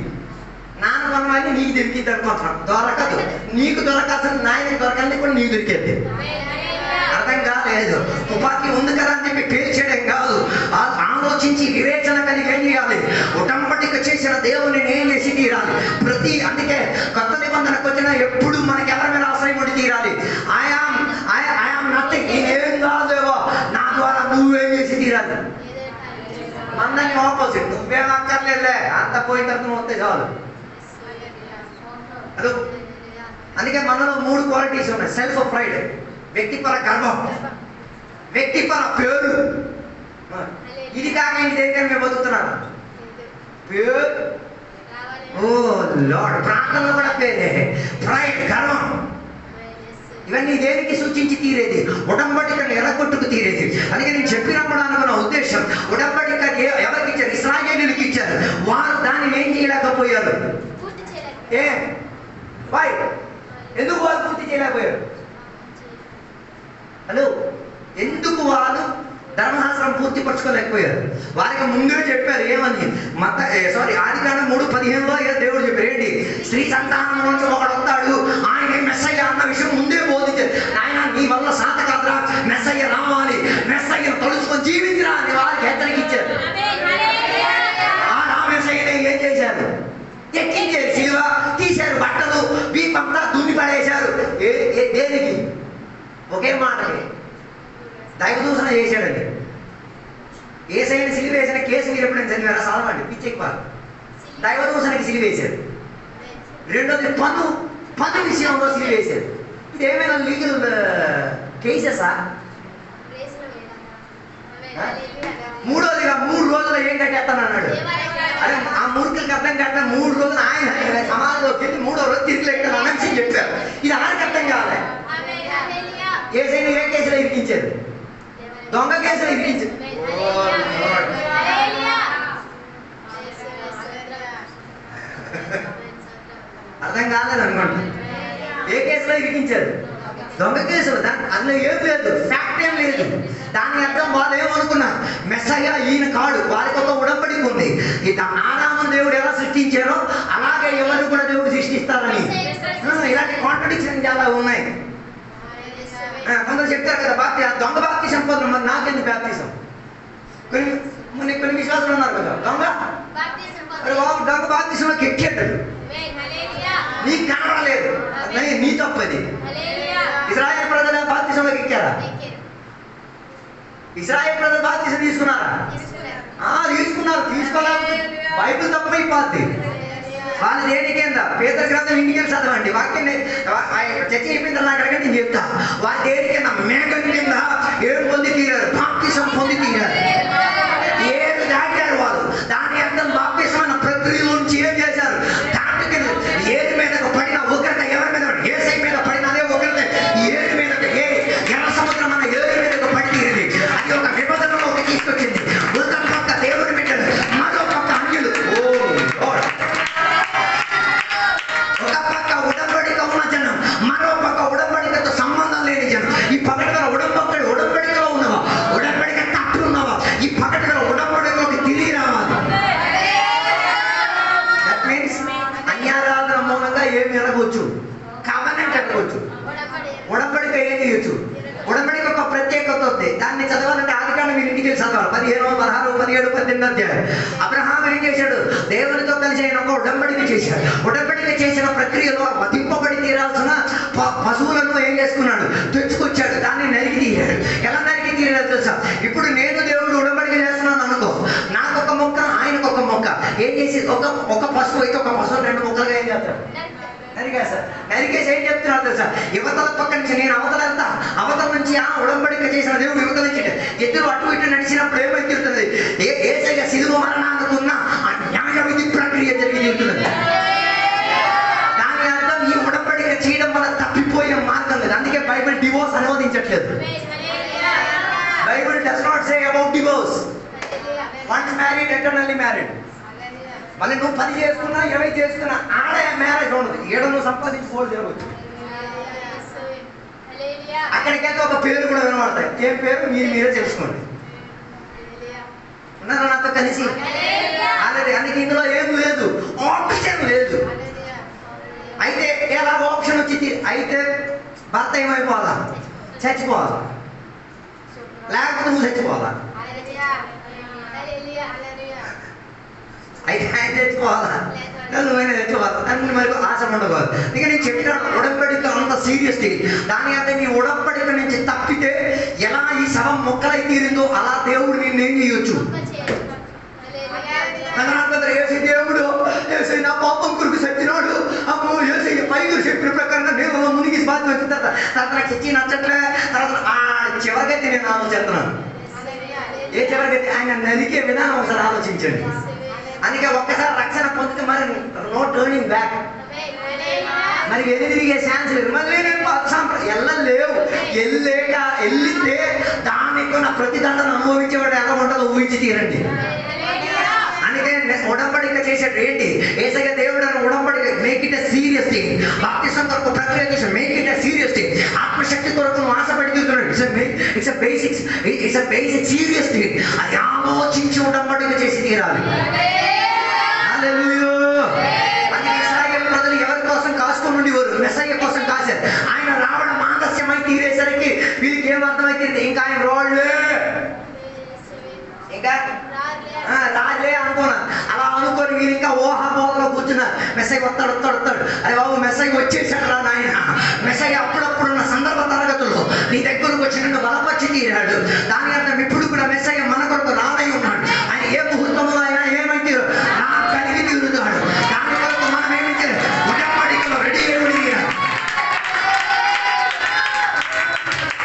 నాన్న కొనమని నీకు దొరికింది అనుకుంటున్నాం. దొరకదు. నీకు దొరకాల్సిన నాయనకి దొరకాలని కూడా నీకు దొరికేది. అర్థం కాలేదు. తుపాకీ ఉంది కదా అని చెప్పి పేల్చేయడం కాదు, ఆలోచించి వివేచన కలిగి ఏం చేయాలి? ఉటంబడిక చేసిన దేవుని ఏం చేసి తీరాలి. అందుకే కొత్త నిబంధనకు వచ్చిన ఎప్పుడు మనకి ఎవరి మీద ఆశ్రయం ఉండి తీరాలి. ఐఆమ్ నథింగ్, నేనేం కాదేవో, నా ద్వారా నువ్వేం చేసి తీరాలి. అందరినీ ఆపోజిట్, నువ్వేం అక్కర్లేదులే, అంత పోయిన తర్వాత నువ్వు వస్తే చాలు. అదో అందుకే మనలో 3 క్వాలిటీస్ ఉన్నాయి. సెల్ఫ్ ప్రైడ్, వ్యక్తిపర గర్వం, వ్యక్తిపర పేరు, ఇది కాక ఇంటి దగ్గర మేము బతుకుతున్నాను. పేరు ఓ లార్డ్, ప్రార్థనలో కూడా పేరే. ప్రైడ్, గర్వం, ఇవన్నీ దేనికి సూచించి తీరేది? ఉడంబడికను ఎరగొట్టుకు తీరేది. అందుకే నేను చెప్పినప్పుడు అనుకున్న ఉద్దేశం, ఉడంబడిక ఎవరికి ఇచ్చారు? ఇశ్రాయేలీయులకు ఇచ్చారు. వారు దాన్ని ఏం చేయలేకపోయారు. వై? ఎందుకు వాళ్ళు పూర్తి చేయలేకపోయారు? హలో, ఎందుకు వాళ్ళు ధర్మశాస్త్రం పూర్తి పరచుకోలేకపోయారు? వారికి ముందే చెప్పారు ఏమని? ఆదికాండం 3:15లో దేవుడు చెప్పారు ఏంటి? స్త్రీ సంతానం నుంచి ఒకడు వస్తాడు, ఆయన మెస్సయ్య అన్న విషయం ముందే బోధించారు. ఆయన నీ వల్ల సాత కాదురా, మెస్సయ్య రావాలి, మెస్సయ్యను తలుచుకొని జీవించరా అని వారికి హెచ్చరిక ఇచ్చారు. ఆ మెస్సయ్యనే ఏం చేశారు? ఎక్కించారు, శిలువ తీశారు, బట్టలు వీపంతా దున్ని పడేశారు. దేనికి? ఒకే మాటకి దైవదూషణ చేశాడండి. ఏసైని సిలువ వేసిన కేసు మీరు ఎప్పుడైనా చదివారా? చదవండి, పిచ్చెక్కిపారు. దైవదూషణకి సిలువ వేశారు. రెండోది పన్ను విషయంలో సిలువ వేశారు. ఇది ఏమైనా లీగల్ కేసెసా? మూడోదిగా 3 రోజులు ఏం కట్టేస్తాను అన్నాడు. అరే ఆ మూర్ఖులకి అర్థం కట్ట 3 రోజులు ఆయన సమాజంలోకి వెళ్ళి 3వ రోజు తిరిగి లెక్కలు అన్న విషయం చెప్పారు. ఇది ఆయనకి అర్థం కావాలి. ఏసైనా ఏ కేసులో ఇరికించారు? దొంగ కేసులో ఇరికించారు. అర్థం కాలేదు అనుకోండి. ఏ కేసులో ఇరికించారు? దొంగ కేసులు. అందులో ఏం లేదు, ఫ్యాక్ట్ ఏం లేదు. దాని అర్థం వాళ్ళు ఏమనుకున్నారు? మెస్సయ్య ఈయన కాడు, వారికి ఒక ఉడంబడిక ఉంది. ఆదామును దేవుడు ఎలా సృష్టించారో అలాగే ఎవరు కూడా దేవుడు సృష్టిస్తారని. ఇలాంటి కాంట్రడిక్షన్ చాలా ఉన్నాయి. కొందరు చెప్తారు కదా, దొంగ బాప్తిసం పొందరు, మరి నాకెందుకు బాప్తిసం? కొన్ని విశ్వాసాలు ఉన్నారు కదా, దొంగ బాప్తిసంలోకి ఎక్కాడు, నీకు కనబడలేదు, నీ తప్పది. ఇశ్రాయేలు ప్రజల బాప్తిసంలోకి ఎక్కారా? ఇశ్రాయేలు ప్రజలు బాప్తిసం తీసుకున్నారా? తీసుకున్నారు. తీసుకోలేకపోతే బైబిల్ తప్పైపోద్ది. వాళ్ళు దేని కింద? పేతురు గ్రంథం ఇంటికి వెళ్ళి చదవండి. వాక్యం చర్చ అయిపోయిన తర్వాత అడగండి, నేను చెప్తా. వాళ్ళు దేని కింద? మేఘం కింద ఏం పొంది తీరారు? బాప్తిసం పొంది తీరారు. ఏడు దాటారు వాళ్ళు. దాని అర్థం బాప్తిసం అన్న ప్రక్రియ నుంచి ఏం చేశారు? దాటి కింద ఏడు మీదకు పడిన ఉగ్రత ఎవరి మీద? ఏసై మీద పడిన అదే ఉగ్రత ఏడు మీద, ఎర్ర సముద్రం అన్న ఏడు మీదకు పడి తీరింది. అది ఒక నిబంధనలోకి తీసుకొచ్చింది. ఒక పక్క దేవుడి బిడ్డలు, మరో పక్క అన్యులు. ఒక పక్క ఉడంబడిక ఉన్న జనం, మరో పక్క ఉడంబడికతో సంబంధం లేని జనం. ఈ పగటిలో ఉడంబడికలో ఉన్నవా? ఉడంబడిక తప్పి ఉన్నవా? ఈ పగటిలో ఉడంబడికలోకి తిరిగి రావాలి. దట్ మీన్స్ అన్యారాధన మూలంగా ఏమి ఎరగవచ్చు? కవనెంట్ ఎరగవచ్చు. ఉడంబడిక ఏం చేయొచ్చు? ఉడంబడిక ఒక ప్రత్యేకత ఉంది. దాన్ని చదవాలంటే ఆదికాండం మీరు ఇంటికి చదవాలి. 15, 16, 17, 18 అధ్యాయం. అబ్రహాం ఏం చేశాడు? దేవునితో కలిసి ఆయన ఒక ఉడంబడిక చేశాడు. ఉడంబడిక చేసిన ప్రక్రియలో వధింపబడి తీరాల్సిన పశువులను ఏం చేసుకున్నాడు? తెచ్చుకొచ్చాడు. దాన్ని నరికి తీయాడు. ఎలా నరికి తీయాలి తెలుసా? ఇప్పుడు నేను దేవుడు ఉడంబడిక చేస్తున్నాను అనుకో, నాకు ఒక మొక్క, ఆయనకు ఒక మొక్క. ఏం చేసి ఒక పశువు అయితే ఒక పశువు 2 ముక్కలుగా ఏం చేస్తాడు? నరికేసి ఏం చెప్తున్నాడు తెలుసా? యువతల పక్క నుంచి నేను అవతల వెళ్తా, అవతల నుంచి ఆ ఉడంబడిక చేసిన దేవుడు యువతల నుంచి ఇద్దరు అటు ఇటు నడిచినప్పుడు ఏమై తీరుతుంది? ఏసయ్య సిలువ మరణానుకున్న ఆ న్యాయ విధి ప్రక్రియ జరిగి తీరుతున్నది. దాని అర్థం ఈ ఉడంబడిక చేయడం వల్ల తప్పిపోయే మార్గం లేదు. అందుకే బైబిల్ డివోర్స్ అనువదించట్లేదు. Bible does not say about divorce. Once married eternally married. మళ్ళీ నువ్వు 10 చేసుకున్నా 20 చేసుకున్నా ఆడ మ్యారేజ్ ఉండదు. ఏడో నువ్వు సంపాదించుకోవాలి జరగవచ్చు. అక్కడికైతే ఒక పేరు కూడా వినబడతాయి. ఏం పేరు? మీరే తెలుసుకోండి. ఉన్నారా నాతో కలిసి? అలాగే అందుకే ఇందులో ఏం లేదు, ఆప్షన్ లేదు. అయితే ఎలా ఆప్షన్ వచ్చింది? అయితే భర్త ఏమైపోవాలా? చచ్చిపోవాలా, లేకపోతే నువ్వు చచ్చిపోవాలా. అయితే ఆయన తెచ్చుకోవాలా, నువ్వైనా తెచ్చుకోవాలి. అన్ని మరి ఆశ ఉండకూడదు. ఇక నేను చెప్పిన ఉడంబడిక అంత సీరియస్ థింగ్. దాని అంటే నీ ఉడంబడిక నుంచి తప్పితే ఎలా ఈ శవం మొక్కలై తీరిందో అలా దేవుడు నిన్ను ఏం చేయొచ్చు? ఏసై దేవుడు, ఏసై నా పాపం కొరకు సచ్చినాడు, అమ్మో ఏసై పైగురు చెప్పిన ప్రకారం నేను మునిగి బాధ్యత వచ్చిన తర్వాత నాకు చచ్చి నచ్చట్లే. తర్వాత చివరికైతే నేను ఆలోచిస్తున్నాను. ఏ చివరికి ఆయన నలికే విధానం ఒకసారి ఆలోచించండి. అందుకే ఒక్కసారి రక్షణ పొందితే మరి నో టర్నింగ్ బ్యాక్, మరి ఎదిరిగే ఛాన్స్ లేదు. మళ్ళీ నేను వెళ్ళలేవు, వెళ్ళితే దానికి నా ప్రతిదండను అనుభవించేవాడు ఎలా ఉంటుందో ఊహించి తీరండి. అందుకే ఉడంబడిక చేసేది ఏంటి? ఏసయ్య దేవుడు అని ఉడంబడిక make it a serious thing. బాప్తిసం కొరకు ప్రక్రియ చేసి make it a serious thing. ఆత్మశక్తి కొరకు నువ్వు ఆశపడి తిరుగుతున్నాడు. It's a basic serious thing. అది ఆలోచించి ఉడంబడిక చేసి తీరాలి. అందుకే ఇశ్రాయేలు ప్రజలు ఎవరి కోసం కాసుకొని ఉండేవారు? మెస్సయ్య కోసం కాశారు. ఆయన రావడం ఆలస్యమై తీరేసరికి వీళ్ళకి ఏం అర్థమైతే ఇంకా ఆయన రోడ్లే ఇంకా రాజే అనుకున్నా. అలా అనుకొని వీళ్ళు ఇంకా ఊహాపోహలో కూర్చున్నారు. మెస్సయ్య వస్తాడు. అరే బాబు మెస్సయ్య వచ్చేసాడు రా నాయన. మెస్సయ్య అప్పుడప్పుడున్న సందర్భ తరగతుల్లో నీ దగ్గరకు వచ్చి నిన్ను బలపరిచి తీరాడు. దాని అర్థం ఇప్పుడు కూడా మెస్సయ్య మన కొరకు రానై ఉన్నాడు. ఆయన ఏ ముహూర్తంలో అయినా ఏమైతే నా కలిగి తీరుతాడు. దాని కొరకు మనం ఏమైతే ఉడంబడికలో రెడీ అయ్యి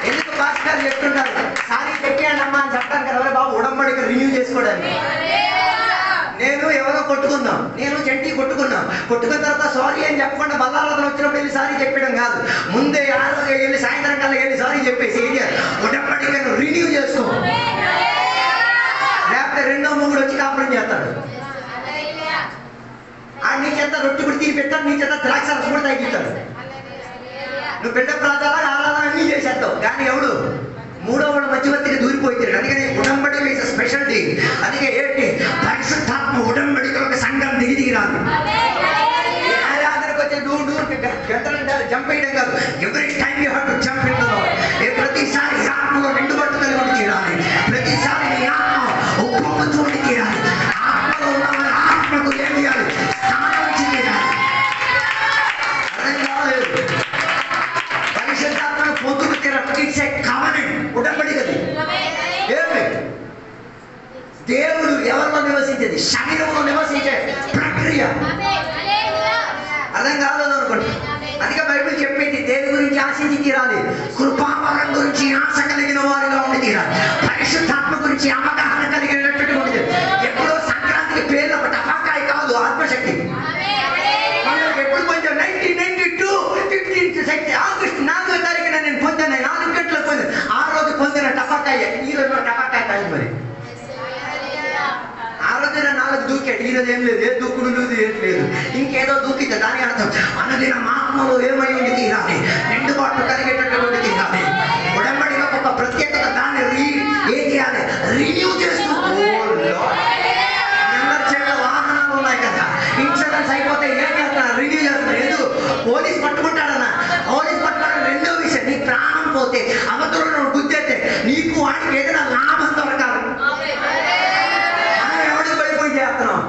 ఎందుకు భాస్కర్ చెప్తుంటారు సారీ పెట్టాడమ్మా అని చెప్తాను కదా బాబు ఉడంబడిక రిన్యూ చేసుకోవడానికి. నేను ఎవరో కొట్టుకున్నాం, నేను చెంటి కొట్టుకున్న తర్వాత సారీ అని చెప్పకుండా బల్లారాధన వచ్చినప్పుడు వెళ్ళి సారీ చెప్పడం కాదు. ముందే ఆ రోజు వెళ్ళి సాయంత్రం కల్లా వెళ్ళి సారీ చెప్పేసి ఉడంబడికను రిన్యూ చేసుకో. లేకపోతే రెండో మొగుడు వచ్చి కాపురం చేస్తాడు. నీ చేత రొట్టె కూడా తీసి పెట్టాడు, నీ చేత ద్రాక్ష రసం కూడా తగ్గిస్తాడు. నువ్వు బిడ్డ ప్రాంతాల ఆరాధన అన్నీ చేసేస్తావు. కానీ ఎవడు మూడోవాడు మధ్యవర్తికి దూరిపోతాడు. అందుకని ఉడంబడిక ఇస్ స్పెషల్ థింగ్. అందుకే ఏంటి పరిశుద్ధాత్మ ఉడంబడికలకు సంఘం దిగి రాదు. ఆరాధనకు వచ్చే జంప్ వేయడం కాదు. ఎవరి time you have to jump in the lord. ప్రతిసారి ఆత్మలో నిండుబట్టు కలిగి తీరాలి. ప్రతిసారి నీ ఆత్మ ఉప్పొంగుతూ తీరాలి. ఆత్మలో ఉన్న ఆత్మకు ఏం చేయాలి? స్థానం ఇచ్చి తీరాలి. అర్థం కాలేదు. పరిశుద్ధాత్మను పొందుకు తీరాలి. It's a covenant. ఉడంబడికది ఏమి? దేవుడు ఎవరిలో నివసించేది? శరీరంలో నివసించే ప్రక్రియ. అర్థం కాలేదు అనుకోండి. అందుకే బైబిల్ చెప్పేది దేని గురించి ఆశించి తీరాలి? కృపావరం గురించి ఆశ కలిగిన వారిగా ఉండి తీరాలి. పరిశుద్ధాత్మ గురించి అవగాహన కలిగినటువంటి ఉంటుంది. ఎప్పుడో సంక్రాంతికి పేర్లు ఒక టపాకాయ కాదు, ఆత్మశక్తి. ఎప్పుడు పొందాను? 1992 ఆగస్టు 4వ తారీఖున నేను పొందాను. 4 గంటలకు పొందాను. ఆ రోజు పొందిన టపాకాయ ఈ రోజు టపాకాయ కాదు. మరి ఆ రోజున 4 దూకాడు. ఈ రోజు ఏం లేదు, ఏ దూకుడు లేదు, ఏం లేదు, ఇంకేదో దూకితే దాని అర్థం అనుదిన ఆత్మలో ఏమై ఉండి తీరాలి? నిండుబాటు కలిగేటటువంటి తీరాలి. ఉడంబడిక ఒక ప్రత్యేకత. దాన్ని ఏం చేయాలి? రిన్యూ చేస్తూ. అందరి చేత వాహనాలు ఉన్నాయి కదా, ఇన్సూరెన్స్ అయిపోతే ఏం చేస్తున్నారు? రిన్యూ చేస్తున్నారు. ఎందుకు? పోలీస్ పట్టుకుంటాడన్నా. పోలీస్ పట్టుకోవడం రెండో విషయం. నీ ప్రాణం పోతే అవతల గుద్దేస్తే నీకు వాడికి ఏదైనా లాభం దొరకాలి. చేస్తున్నాం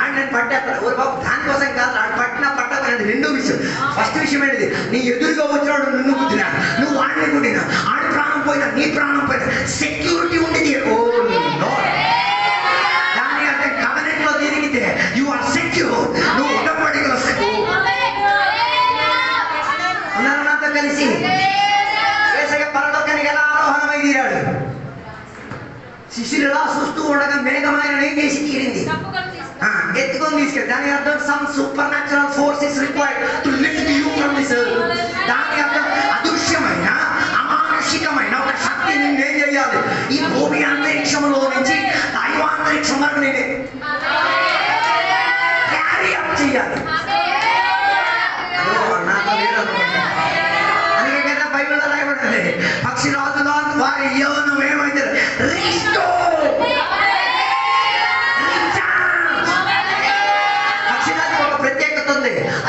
ఆయన పట్టేస్తాడు. ఓ బాబు దానికోసం కాదు, ఆడు పట్టకపోయినది రెండో విషయం. ఫస్ట్ విషయం ఏంటిది? నీ ఎదురుగా వచ్చినాడు నిన్ను గుద్దినా, నువ్వు వాడిని గుద్దినా, ఆడి ప్రాణం పోయినా, నీ ప్రాణం పోయినా సెక్యూరిటీ ఉండేది. ఓ దాని అంటే కవెనెంట్ లో తిరిగితే యు ఆర్ సెక్యూర్. నువ్వు ఉడంబడికలో ఉన్నారు నాతో కలిసి. యేసయ్య పరలోకానికి ఎలా ఆరోహణమై తీరాడు? శిష్యులు ఎలా చూస్తూ ఉండగా మేఘమైన ఏం చేసి తీరింది? ఎత్తుకొని తీసుకెళ్ళి. దాని అర్థం some super natural force is required to lift you from this earth. దాని అర్థం అదృశ్యమైన అమానుషికమైన ఒక శక్తి నిన్ను ఏం చేయాలి? ఈ భూమి అంతరిక్షంలో నుంచి దైవాంతరిక్షం వరకు నేను క్యారీ అప్ చేయాలి. అందుకే కదా బైబిల్లో రాయబడింది, పక్షిరాజులో వారి యవ్వనం ఏమైతే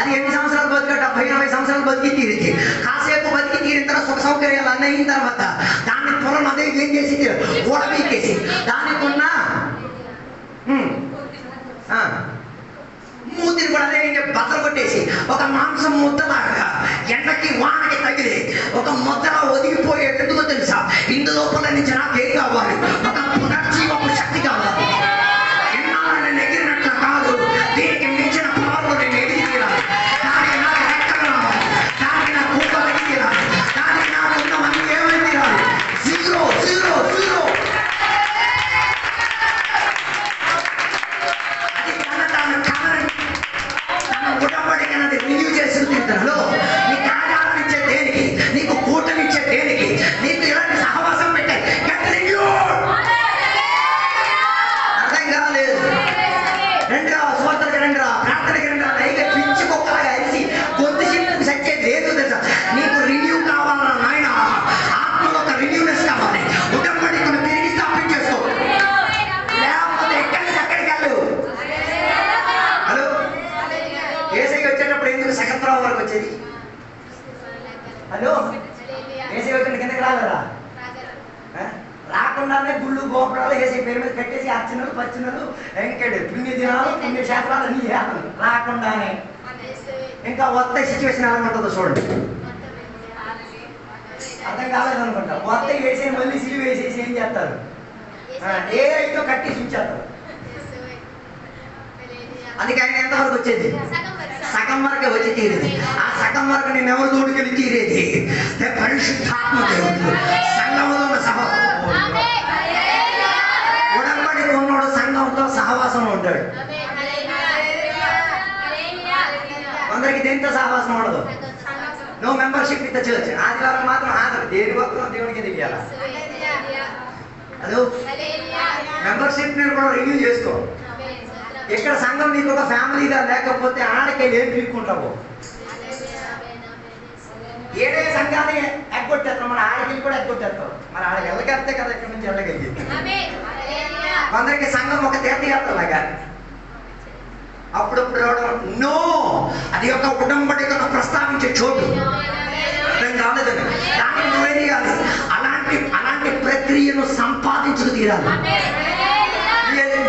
అది ఎన్ని సంవత్సరాలు బతిక? 70-80 సంవత్సరాలు బతికి తీరింది. కాసేపు బతికి తీరిన తర్వాత సుఖ సౌకర్యాలు అన్నీ అయిన తర్వాత దాన్ని పొలం అదే ఏం చేసి ఓడబీకేసి దానికి ఉన్న మూతిని కూడా అదే బద్దలు కొట్టేసి ఒక మాంసం ముద్దలాగా ఎండకి వానకి తగిలి ఒక ముద్దలా ఒదిగిపోయే. ఎందుకో తెలుసా? ఇందు లోపల నుంచి నాకేం కావాలి? ఒక పునర్జీవపు శక్తి కావాలి. ఎన్నాళ్ళని నెగిరినట్లు కాదు, దీనికి మించిన పవర్లో నేను ఎదిగి తీరాలి. దానికి నాకు రెక్కలు రావాలి, దానికి నాకు ఊపలకి తీరాలి, దానికి నాకు ఉన్నవన్నీ ఏమై తీరాలి? జీరో రాకుండానే గుళ్ళు గోపురాలు వేసి పేరు మీద కట్టేసి అర్చనలు పచ్చనలు ఇంకేడు పుణ్యదినాలు పుణ్యశాస్త్రాలు అన్నీ చేస్తాను రాకుండానే. ఇంకా వత్త సిచ్యువేషన్ ఎలా ఉంటుందో చూడండి. అర్థం కాలేదనుకుంటా. వత్త వేసి మళ్ళీ సిలువ వేసేసి ఏం చేస్తారు, ఏ రైతో కట్టేసి ఉంచేస్తారు. అందుకే ఆయన ఎంతవరకు వచ్చేది, సగం వరకే వచ్చి తీరేది. ఆ సగం వరకు నేను ఎవరు తోడుకెళ్ళి తీరేది, పరిశుద్ధాత్మ దేవుడు. సంఘంలో ఉన్న ఉడంబడికి ఉన్నాడు, సంఘంతో సహవాసంలో ఉంటాడు. కొందరికి దేంతో సహవాసం ఉండదు, no membership with the church. ఆదివారం మాత్రం హాజరు, దేని వరకు దేవునికి తెలియాలి. అదో మెంబర్షిప్ నేను కూడా రివ్యూ చేసుకో. ఇక్కడ సంఘం నీకు ఒక ఫ్యామిలీగా లేకపోతే ఆడకెళ్ళి ఏం పీక్కుంటావు. ఏడే సంఘాన్ని ఎగ్గొట్టేస్తాం, మన ఆడకెళ్ళి కూడా ఎగ్గొట్టేస్తాం. మరి ఆడ వెళ్ళగలితే కదా ఇక్కడ నుంచి వెళ్ళగలిగింది. కొందరికి సంఘం ఒక తీర్థయాత్రలాగా అప్పుడప్పుడు రావడం. నో, అది ఒక ఉడంబడికను ప్రస్తావించే చోటు. అర్థం కాలేదని దానికి నువ్వేం చేయాలి, అలాంటి ప్రక్రియను సంపాదించుకు తీరాలి.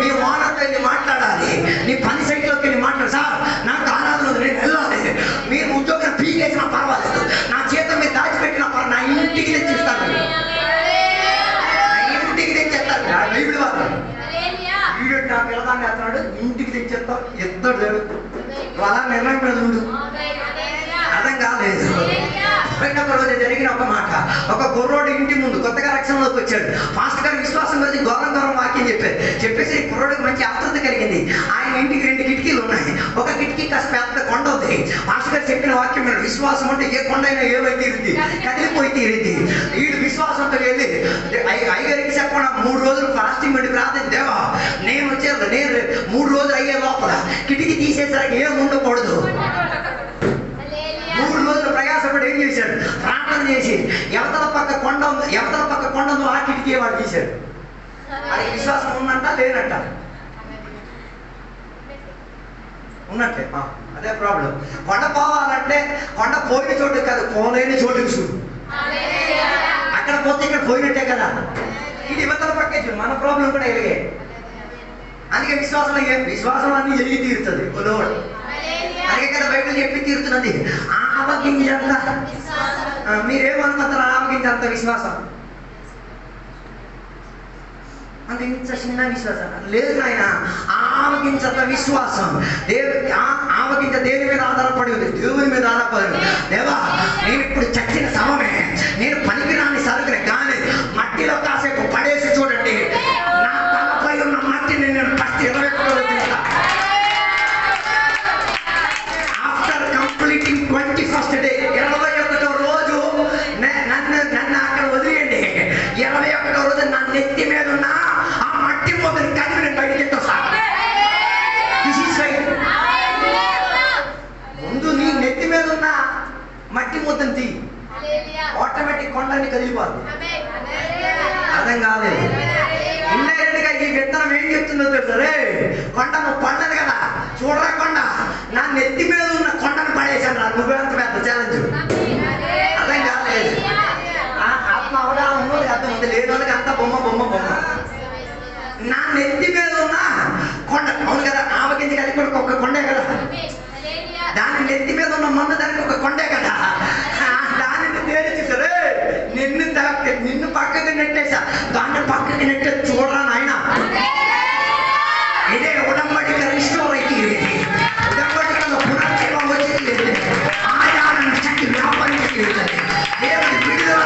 నీ ఓనర్తో వెళ్ళి మాట్లాడాలి, నీ పని సైట్లోకి వెళ్ళి మాట్లాడు. సార్ నాకు ఆరాధన నేను వెళ్ళాలి, మీరు ఉద్యోగం పీకేసినా పర్వాలేదు, నా చేత మీరు దాచిపెట్టినా పర్వాలేదు, నా ఇంటికి తెచ్చిస్తాను, నా ఇంటికి తెచ్చేస్తాను. బైబిల్ వాళ్ళు వీడు నా పిల్లదాన్ని వేస్తున్నాడు, ఇంటికి తెచ్చేస్తాం, ఎత్తాడు లేడు. అలా నిర్ణయం పెడుతుండు. అర్థం కాలేదు. ఒక రోజు జరిగిన ఒక మాట, ఒక కుర్రోడు ఇంటి ముందు కొత్తగా రక్షణలోకి వచ్చాడు. పాస్టర్ గారు విశ్వాసం గురించి ఘోరం వాక్యం చెప్పేసి కుర్రోడికి మంచి ఆతృత కలిగింది. ఆయన ఇంటికి 2 కిటికీలు ఉన్నాయి. ఒక కిటికీ కాస్త పెద్ద కొండ ఉంది. పాస్టర్ గారు చెప్పిన వాక్యం మీద విశ్వాసం అంటే ఏ కొండ అయినా ఏమైతే తీరుద్ది, కదిలిపోయి తీరుద్ది. వీడు విశ్వాసంతో వెళ్ళి అయ్యగారికి చెప్పకుండా 3 రోజులు ఫాస్టింగ్ పెట్టి ప్రార్థన, దేవా నేను వచ్చాను, నేను 3 రోజులు అయ్యే లోపల కిటికీ తీసేసరికి ఏం ఉండకూడదు. 3 రోజులు ప్రయాసపడి ఏం చేశాడు, ప్రార్థన చేసి ఎవతల పక్క కొండ ఉందో ఆ కిటికీ వాడు తీశాడు. అది విశ్వాసం ఉన్నట్ట లేనట్ట, ఉన్నట్టే. అదే ప్రాబ్లం. కొండ పోవాలంటే కొండ పోయిన చోటు కాదు, పోలేని చోటుకి చూడు. అక్కడ పోతే ఇక్కడ పోయినట్టే కదా. ఇది యువతల పక్కే చూడు. మన ప్రాబ్లం కూడా ఎలిగే. అందుకే విశ్వాసం అన్ని ఎలిగి తీరుతుంది. అందుకే కదా బైబిల్ చెప్పి తీరుతున్నది. ఆవగింజంత మీరేమనుకుంటారు, ఆవగింజంత విశ్వాసం అంత ఇంత చిన్న విశ్వాసం లేదు నాయన. ఆవగించంత విశ్వాసం ఆవగింజ దేని మీద ఆధారపడి ఉంది, దేవుని మీద ఆధారపడి ఉంది. దేవా నేను ఇప్పుడు చచ్చిన శవమే, నేను పనికిరాని సరుకునే, కానీ మట్టిలో కాసేపు పడేసి చూడండి, నా తలపై ఉన్న మట్టిని నేను ఫస్ట్ 21 రోజు తీస్తా. ఆఫ్టర్ కంప్లీటింగ్ 21st డే, 21వ రోజు నన్ను అక్కడ వదిలేయండి. 21వ రోజు నా నెత్తి మీద ఉన్న ఆ మట్టి మొదలు కలిపి నేను బయటకి ఎత్తొస్తాను. ముందు నీ నెత్తి మీద ఉన్న మట్టి ముద్దను తీ, ఆటోమేటిక్ కొండని కదిలిపోతుంది. అర్థం కాలేదు. ఇండైరెక్ట్గా ఈ విత్తనం ఏం చెప్తుందో తెలుసరే, కొండ నువ్వు పండదు కదా, చూడరా కొండ, నా నెత్తి మీద ఉన్న కొండను పడేసాను రా, నువ్వేంత పెద్ద ఛాలెంజ్. అర్థం కాలేదు. ఆత్మ అవగాహన ఉన్నది, అర్థం ఉంది, లేని వాళ్ళకి అంతా బొమ్మ. నా నెత్తి మీద ఉన్న కొండ, అవును కదా, ఆవగింజ కలిపి ఒక కొండే కదా, దాని నెత్తి మీద ఉన్న మొన్న దానికి ఒక కొండే కదా, దానిని తేల్చేసరే నిన్ను పక్కకి నెట్టేసా, దాన్ని పక్కకి నెట్టే చూడరా నాయన. ఇదే ఉడంబడిక రిస్టోర్ అయితే, ఉడంబడికలో పునర్జీవం వచ్చేది, ఆయాలను శక్తి వ్యాపారికి దేవుడి విడుదల.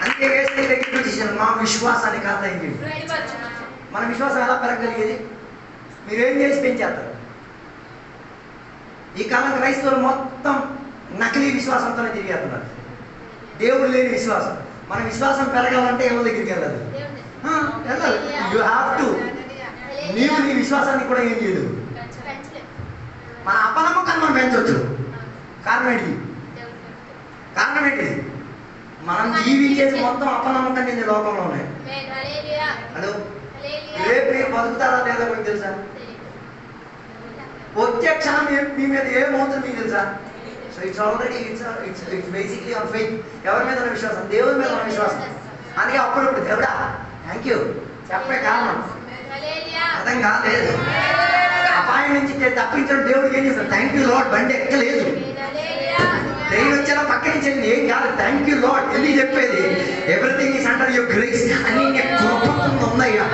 అందుకే దగ్గర చేశాను, మా విశ్వాసాన్ని కాదైంది. మన విశ్వాసం ఎలా పెరగలిగేది, మీరేం చేసి పెంచేస్తారు. ఈ కాలం క్రైస్తవులు మొత్తం నకిలీ విశ్వాసంతోనే తిరిగేస్తున్నారు, దేవుడు లేని విశ్వాసం. మన విశ్వాసం పెరగాలంటే ఎవరి దగ్గరికి వెళ్ళాలి, యూ హ్యావ్ టు. నీవు నీ విశ్వాసాన్ని కూడా ఏం చేయలేదు. మన అపనమ్మకాన్ని మనం పెంచవచ్చు. కారణం ఏంటి, మనం జీవించేది మొత్తం అపనమ్మకం చెంది లోకంలో ఉన్నాయి. హలో, రేపు మీరు బతుకుతారా లేదా మీకు తెలుసా? వచ్చే క్షణం మీ మీద ఏమవుతుంది మీకు తెలుసా? So it's already it's basically on faith. ఎవరి మీద ఉన్న విశ్వాసం? దేవుని మీద ఉన్న విశ్వాసం. అందుకే అప్పుడప్పుడు దేవుడా థ్యాంక్ యూ చెప్పే కారణం అర్థం కాలేదు. అపాయం నుంచి తప్పించడం దేవుడికి ఏం చేస్తాడు? Thank you lord. బండి ఎక్కలేదు, ట్రైన్ వచ్చేలా పక్క నుంచి ఏం కాదు, థ్యాంక్ యూ లార్డ్. ఎందుకు చెప్పేది? Everything is under your grace అని నీ కృప ఉందయ్యా.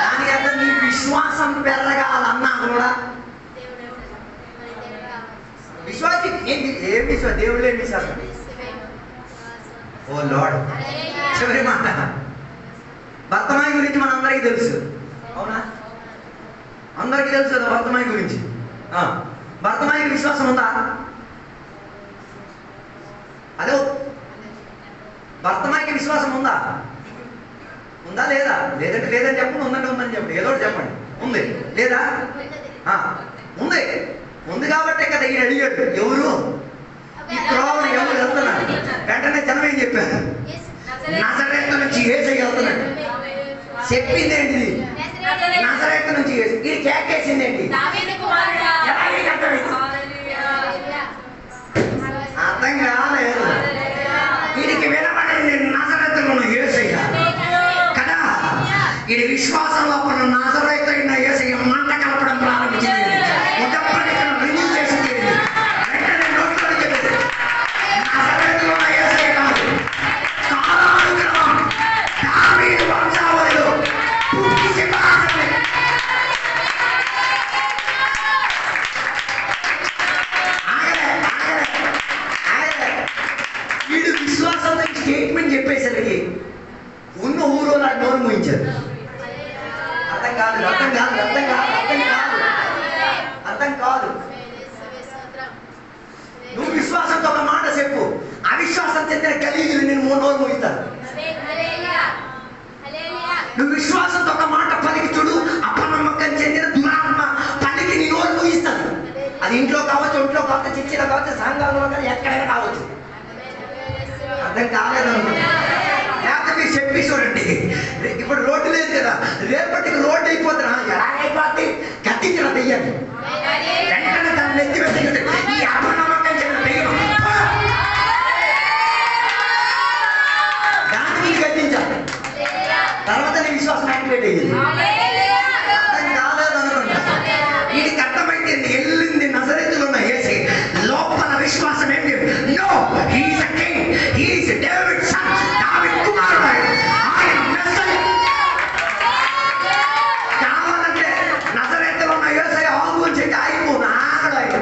దాని అర్థం నీ విశ్వాసం పెరగాలన్నా కూడా విశ్వాసి ఏం విశ్వాసం? దేవుడు ఏం విశ్వాసం? ఓ లార్డ్. చివరి మాట, భర్తమాయి గురించి మన అందరికీ తెలుసు, అవునా? అందరికీ తెలుసు కదా భర్తమాయి గురించి. భర్తమాయికి విశ్వాసం ఉందా? అదే భర్తమాయికి విశ్వాసం ఉందా? ఉందా లేదా? లేదంటే లేదని చెప్పండి, ఉందంటే ఉందని చెప్పండి, ఏదో చెప్పండి. ఉంది లేదా? ఉంది. ఉంది కాబట్టే కదా ఈయన అడిగాడు, ఎవరు ఈ త్రోవను ఎవరు వెళ్తున్నాడు? వెంటనే జనం ఏం చెప్పారు? నజరేతు నుంచి యేసయ్య వెళ్తున్నాడు. చెప్పింది ఏంటిది? నజరేతు నుంచి యేసు. ఇది కేకేసింది ఏంటి? అర్థం కాలేదు. వీడికి వినబడింది నజరేతులో ఉన్న యేసయ్య కదా. ఇది విశ్వాసంలో ఉన్న నజరేతు అయిన యేసయ్య మంట కలపడం ప్రారంభించింది. రిలీజ్ చేసింది. వెంటనే నోట్లో చెప్పింది నజరేతులో ఉన్న యేసయ్య కాదు, కాలానుక్రమం దావీదు వంశావళిలో పుట్టి సింహాసనం. వీడు విశ్వాసంతో స్టేట్మెంట్ చెప్పేసరికి ఉన్న ఊరు నాకు నోరు మూయించారు. అర్థం కాదు, అర్థం కాదు, అర్థం కాదు, అర్థం కాదు, అర్థం కాదు. నువ్వు విశ్వాసంతో ఒక మాట చెప్పు, అవిశ్వాసం చెందిన కలిగిలు నేను నోరు మూయిస్తాను. నువ్వు విశ్వాసంతో ఒక మాట పలికి చూడు, అపనమ్మకం చెందిన దురాత్మ పలికి నీ నోరు మూయిస్తాను. అది ఇంట్లో కావచ్చు, ఒంట్లో కావచ్చు, చిచ్చిలో కావచ్చు, సంఘంలో కానీ ఎక్కడైనా కావచ్చు. అర్థం కాలేదు అనుకుంటా. లేకపోతే మీరు చెప్పి చూడండి, ఇప్పుడు రోడ్డు లేదు కదా, రేపటికి రోడ్డు అయిపోతున్నా ఎలాగైపోద్ది? కత్తించిన దెయ్యాన్ని వెంటనే దాన్ని ఎత్తి పెట్టేది ఈ అపనమ్మకం చెందిన దెయ్యం, దాన్ని గద్దించాలి. తర్వాత నీ విశ్వాసం యాక్టివేట్ అయ్యింది. అర్థం కాలేదు అనుకుంటా. వీడికి అర్థమైంది, వెళ్ళింది నజరేతులో ఉన్న యేసే. లోపల విశ్వాసం ఏంటి? No, he is a king, he is David son, దావీదు కుమారుడు. ఆయన మెస్సయ్య. కావాలంటే నజరేతులో ఉన్న యేసే ఆగు చెట్టు ఆగిపోను, ఆగడు ఆయన.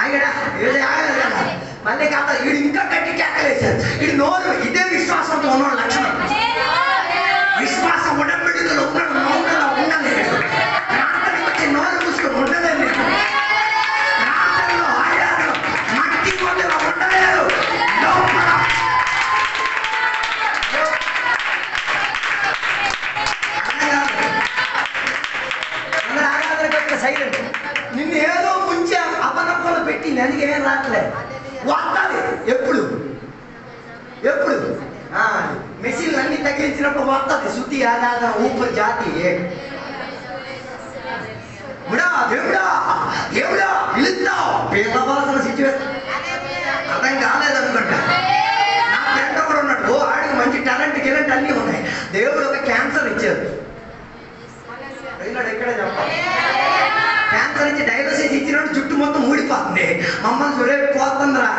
ఆగడా? యేసే ఆగలేదు కదా. మళ్ళీ కాదు, వీడు ఇంకా గట్టి కేకలేశారు. వీడు నోరు, ఇదే విశ్వాసంతో ఉన్న లక్షణం. విశ్వాసం ఉడంబడికలో ఉన్నాడు, మౌనంలో ఉండలేదు. ప్రార్థనకి వచ్చి నోరు మూసుకొని ఉండలేదు. ప్రార్థనలో ఆయాలో మట్టి కొండలో ఉండలేదు. లోపల అందరూ ఆరాధనకి సైలెంట్. నిన్ను ఏదో ముంచి అపనమ్మలు పెట్టింది, అందుకే ఏం రావట్లేదు. వస్తుంది ఎప్పుడు ఎప్పుడు మెషిన్లు అన్ని తగిలించినప్పుడు వస్తుంది. శుద్ధి ఆరాధన ఊపిరి జాతి దేవుడా దేవుడా పిలుస్తావు, పిలవాల్సిన సిచ్యువేషన్. అర్థం కాలేదనుకుంటా. నా ఫ్రెండ్ ఒకడు ఉన్నాడు, ఆడికి మంచి టాలెంట్ గిలెంట్ అన్నీ ఉన్నాయి. దేవుడు ఒక క్యాన్సర్ ఇచ్చారు. ఇక్కడే చెప్పాలి, క్యాన్సర్ ఇచ్చి డయాలసిస్ ఇచ్చినట్టు జుట్టు మొత్తం ఊడిపోతుంది. మమ్మల్ని చూడలేకపోతుందిరా.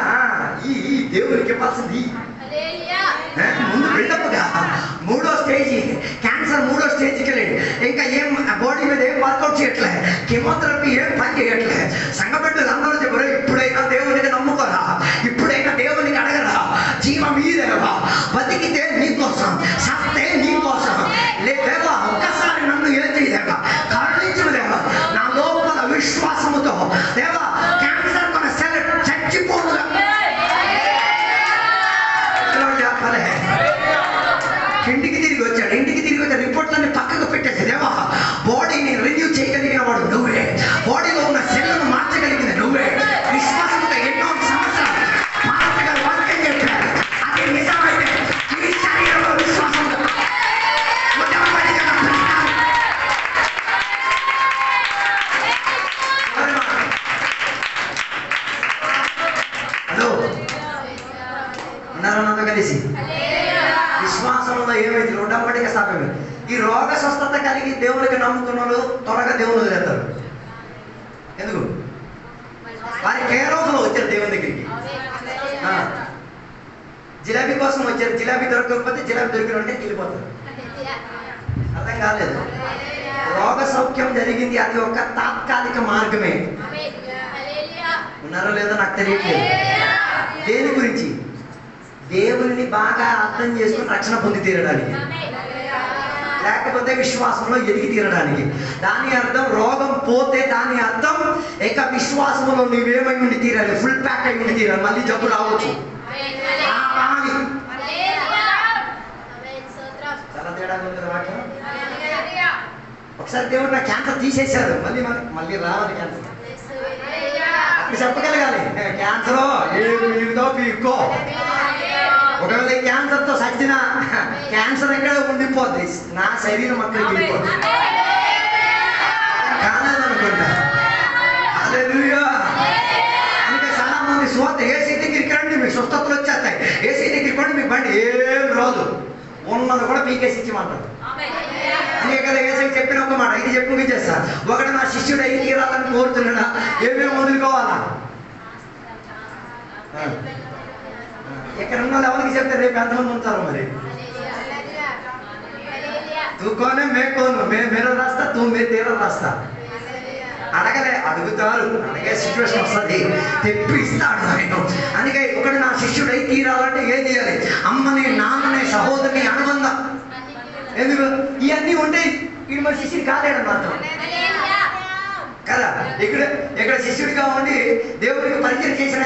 ఈ దేవుడికి ఇవ్వాల్సింది ముందు బిల్డప్గా. 3వ స్టేజ్ క్యాన్సర్, 3వ స్టేజ్కి వెళ్ళి ఇంకా ఏం బాడీ మీద ఏం వర్కౌట్ చేయట్లే, కెమోథెరపీ ఏం పని చేయట్లే. సంఘబిడ్డలు అందరూ చెప్పారు, ఇప్పుడైనా దేవునికి నమ్ముకోరా, ఇప్పుడైనా దేవునికి అడగరా, జీవం మీదేవా, బతికితే నీకోసం, సత్తే నీకోసం. లేదేవా ఒక్కసారి నన్ను ఏం చేయలేవా, కరుణించలేవా. నా లోపల విశ్వాసముతో దేవా క్యాన్సర్ కొన సెల్ చచ్చిపోనుగా. ఇంటికి తిరిగి వచ్చాడు. ఇంటికి తిరిగి వచ్చే రిపోర్ట్లన్నీ పక్కకు పెట్టేసి, దేవా బాడీని రిన్యూ చేయగలిగిన వాడు నువ్వే, బాడీలో ఉన్న సెల్లను మార్చగలిగిన నువ్వే. విశ్వాసంతో ఎన్నో సంవత్సరాలు మార్చగల వాక్యం చెప్పాడు. అది నిజమైతే ఈ శరీరంలో విశ్వాసంతో ఈ రోగ స్వస్థత కలిగి దేవునికి నమ్ముకున్న వాళ్ళు త్వరగా దేవుని వదిలేస్తారు. ఎందుకు? వారి కేరోజులో వచ్చారు దేవుని దగ్గరికి. జిలాబీ కోసం వచ్చారు. జిలాబీ దొరకకపోతే జిలాబీ దొరికినంటే వెళ్ళిపోతారు. అర్థం కాలేదు. రోగ సౌఖ్యం జరిగింది, అది ఒక తాత్కాలిక మార్గమే. ఉన్నారో లేదో నాకు తెలియట్లేదు. దేని గురించి? దేవుని బాగా అర్థం చేసుకుని రక్షణ పొంది తీరడానికి, లేకపోతే విశ్వాసంలో ఎదిగి తీరడానికి. దాని అర్థం రోగం పోతే దాని అర్థం ఇక విశ్వాసంలో నువ్వేమై ఉండి తీరాలి, ఫుల్ ప్యాక్ అయి ఉండి తీరాలి. మళ్ళీ జబ్బు రావచ్చు. చాలా తేడాగా ఉంది వాక్యం. ఒకసారి దేవుడు నా క్యాన్సర్ తీసేశారు, మళ్ళీ రావాలి క్యాన్సర్. అక్కడ చెప్పగలగాలి క్యాన్సర్ ఏదో పీక్కో. ఒకవేళ ఈ క్యాన్సర్తో సచ్చిన క్యాన్సర్ ఎక్కడ ఉండిపోద్ది, నా శరీరం అక్కడికి వెళ్ళిపోద్ది. కాలేదనుకుంటా. అందుకే చాలా మంది ఏసీ దగ్గరికి రండి మీకు స్వస్థతలు వచ్చేస్తాయి, ఏసీ దగ్గరికి రండి మీకు బండి ఏం రాదు, ఉన్నది కూడా పీకేసి ఇచ్చిమంటారు. అందుకే కదా ఏసీ చెప్పిన ఒక మాట, ఇది చెప్పి ముగించేస్తా. ఒకటి నా శిష్యుడు అయి తీరాలని కోరుతున్నాడా, ఏమేమి వదులుకోవాలా? ఇక్కడ ఉన్న ఎవరికి చెప్తే రేపు ఎంతమంది ఉంటారు? మరి తూకోనే మేకోను, మేర రాస్తా తూ మే తీర రాస్తా. అడగలే, అడుగుతారు, అడిగే సిచ్యువేషన్ వస్తుంది, తెప్పిస్తాడు ఆయన. అందుకే ఒకటి నా శిష్యుడై తీరాలంటే ఏం చేయాలి? అమ్మని, నాన్నని, సహోదరిని, అనుబంధం. ఎందుకు? ఇవన్నీ ఉంటే ఇది మన శిష్యుడు కాలేడన్నమాట కదా. ఇక్కడ శిష్యుడిగా ఉండి దేవుడికి పరిచయం చేసిన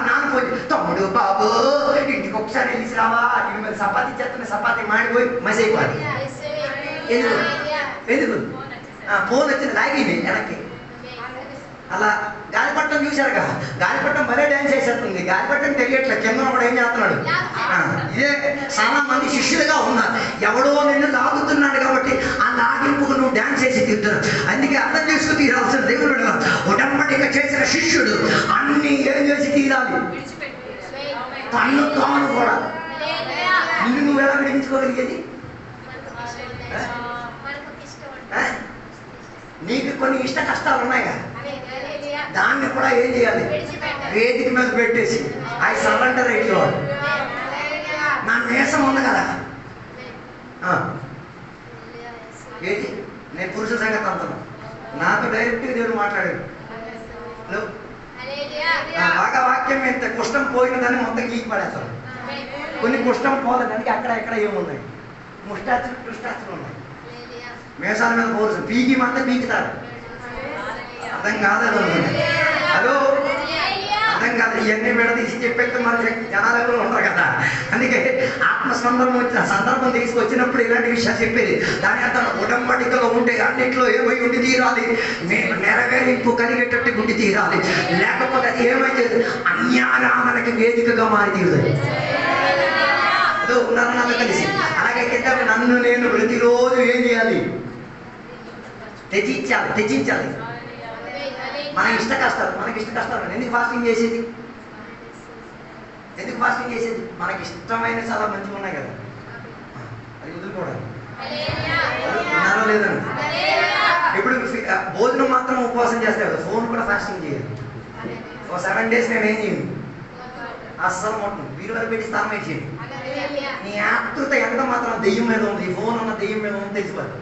నాన్న పోయి, తమ్ముడు బాబు ఇంటికి ఒకసారి వెళ్ళి రావా, ఇది మరి చపాతీ చేస్తున్న చపాతీ మాడిపోయి మసి అయిపోయి. ఎందుకు ఫోన్ వచ్చింది లాగింది వెనక్కి. అలా గాలిపట్టం చూశారు కదా, గాలిపట్టం భలే డ్యాన్స్ చేసేస్తుంది. గాలిపట్టం తెలియట్లే కింద కూడా ఏం చేస్తున్నాడు. ఇదే చాలా మంది శిష్యులుగా ఉన్నారు. ఎవడో నిన్ను లాగుతున్నాడు కాబట్టి ఆ లాగింపుకు నువ్వు డ్యాన్స్ చేసి తీరుతున్నావు. అందుకే అర్థం చేసుకుని తీరాల్సిన దేవుడు ఉడంబడిక చేసిన శిష్యుడు అన్ని ఏం చేసి తీరాలి, తన్ను తాను కూడా. నిన్ను నువ్వు ఎలా విడిపించుకోగలిగేది? నీకు కొన్ని ఇష్ట కష్టాలు ఉన్నాయిగా, దాన్ని కూడా ఏం చేయాలి? వేదిక మీద పెట్టేసి ఐ సరెండర్ ఇట్ లార్డ్. నా నేసం ఉంది కదా, ఏది నేను పురుషుల సంగతి అంటున్నా, నాతో డైరెక్ట్గా దేవుడు మాట్లాడాడు. బాగా వాక్యం ఎంత కుష్టం పోయిన దాన్ని మొత్తం గీకి పడేస్తాను. కొన్ని కుష్టం పోలేదానికి అక్కడ ఎక్కడ ఏమున్నాయి, ముష్టాచులు ఉన్నాయి. మేసాల మీద పోరు పీకి మాత్రం పీకుతారు. అర్థం కాదు. హలో, అర్థం కాదు. ఇవన్నీ విడదీసి చెప్పేస్తే మన జనాలు ఎవరు ఉండరు కదా. అందుకే ఆత్మస్పందనం వచ్చిన సందర్భం తీసుకొచ్చినప్పుడు ఇలాంటి విషయాలు చెప్పేది. దాని అర్థం ఉడంబడికలో ఉంటే అన్నింటిలో ఏమై ఉండి తీరాలి, నెరవేరింపు కలిగేటట్టు ఉండి తీరాలి. లేకపోతే అది ఏమైతే అన్యారాధనకి వేదికగా మారి తీరుతుంది. అదో ఉన్నారని నాతో కలిసి. అలాగైతే నన్ను నేను ప్రతిరోజు ఏం చేయాలి? తెచ్చించాలి. మన ఇష్ట కష్టాలు, మనకి ఇష్ట కష్టాలు. ఎందుకు ఫాస్టింగ్ చేసేది? మనకి ఇష్టమైన చాలా మంచిగా ఉన్నాయి కదా, అది వదులుకోవడానికి. ఉన్నారో లేదండి? ఇప్పుడు భోజనం మాత్రం ఉపవాసం చేస్తే కదా, ఫోన్ కూడా ఫాస్టింగ్ చేయాలి. ఓ 7 days నేను ఏం చేయను, అస్సలు మొత్తం వీరి వరకు పెట్టి స్థానం వేసేది. నీ ఆతృత ఎంత మాత్రం దెయ్యం మీద ఉంది, ఈ ఫోన్ ఉన్న దెయ్యం మీద ఉంది తెలిసిపోదు.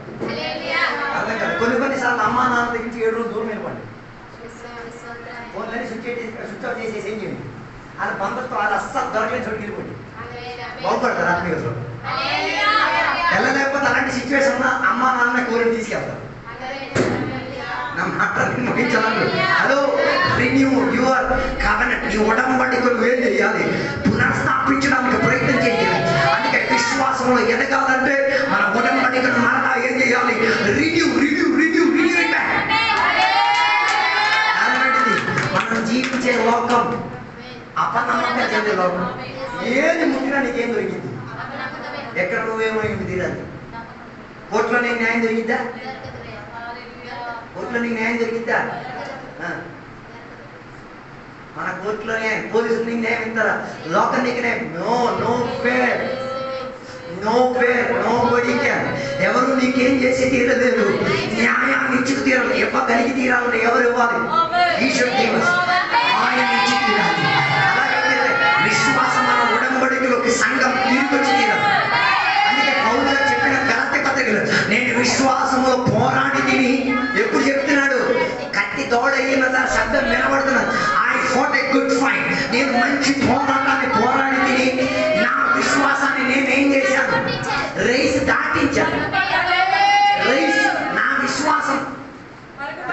అర్థం కాదు. కొన్నిసార్లు అమ్మా నాన్న దగ్గర 7 రోజులు దూరం వెళ్ళిపోండి. ఫోన్లని స్విచ్ ఆఫ్ చేసేసి ఏం చేయండి, వాళ్ళ బంధుత్వం వాళ్ళు అస్సలు దొరకలేని చోటుకి వెళ్ళిపోండి. బాగుపడతారు ఆత్మీయులు. వెళ్ళలేకపోతే అలాంటి సిచ్యువేషన్ ఉన్న అమ్మా నాన్న కోరిని తీసుకెళ్తారు. నా మాటలు ముగించాలి. Hello, renew your covenant. నీ ఉడంబడికలు ఏం చేయాలి? పునఃస్థాపించడానికి ప్రయత్నం చేయాలి. అందుకే విశ్వాసంలో ఎదగాలంటే మన ఉడంబడికను మరలా ఏం చేయాలి? రిన్యూ. మనం జీవించే లోకం అపనమ్మకం చెందే లోకం. ఏది ముట్టినా నీకేం దొరికింది? ఎక్కడ నువ్వేమో ఏమి తీరాలి? కోర్టులో నీకు న్యాయం దొరికిద్దా? మన కోర్టులో న్యాయం, పోలీసులు నీకు న్యాయం ఇస్తారా? లోకం నీకు న్యాయం? No fair. nobody can. ఎవరు నీకేం చేసి తీరలేరు. న్యాయాన్ని ఇచ్చి తీరాలి. ఇవ్వగలిగి తీరాలంటే ఎవరు ఇవ్వాలి? ఆయన ఇచ్చి తీరాలి. అలాగే విశ్వాసం అన్న ఉడంబడికలోకి సంఘం తిరిగొచ్చి తీరాలి. అందుకే పౌలు గారు చెప్పిన గలతీ పత్రికలో నేను విశ్వాసములో పోరాడి తిని ఎప్పుడు చెప్తున్నాడు? కత్తి తోడైన దాని శబ్దం వినబడుతున్నాడు. I fought a good fight. నేను మంచి పోరాటాన్ని పోరాడి తిని నా విశ్వాసాన్ని నేనేం చేశాను? రేస్ దాటించాను. రేస్ నా విశ్వాసం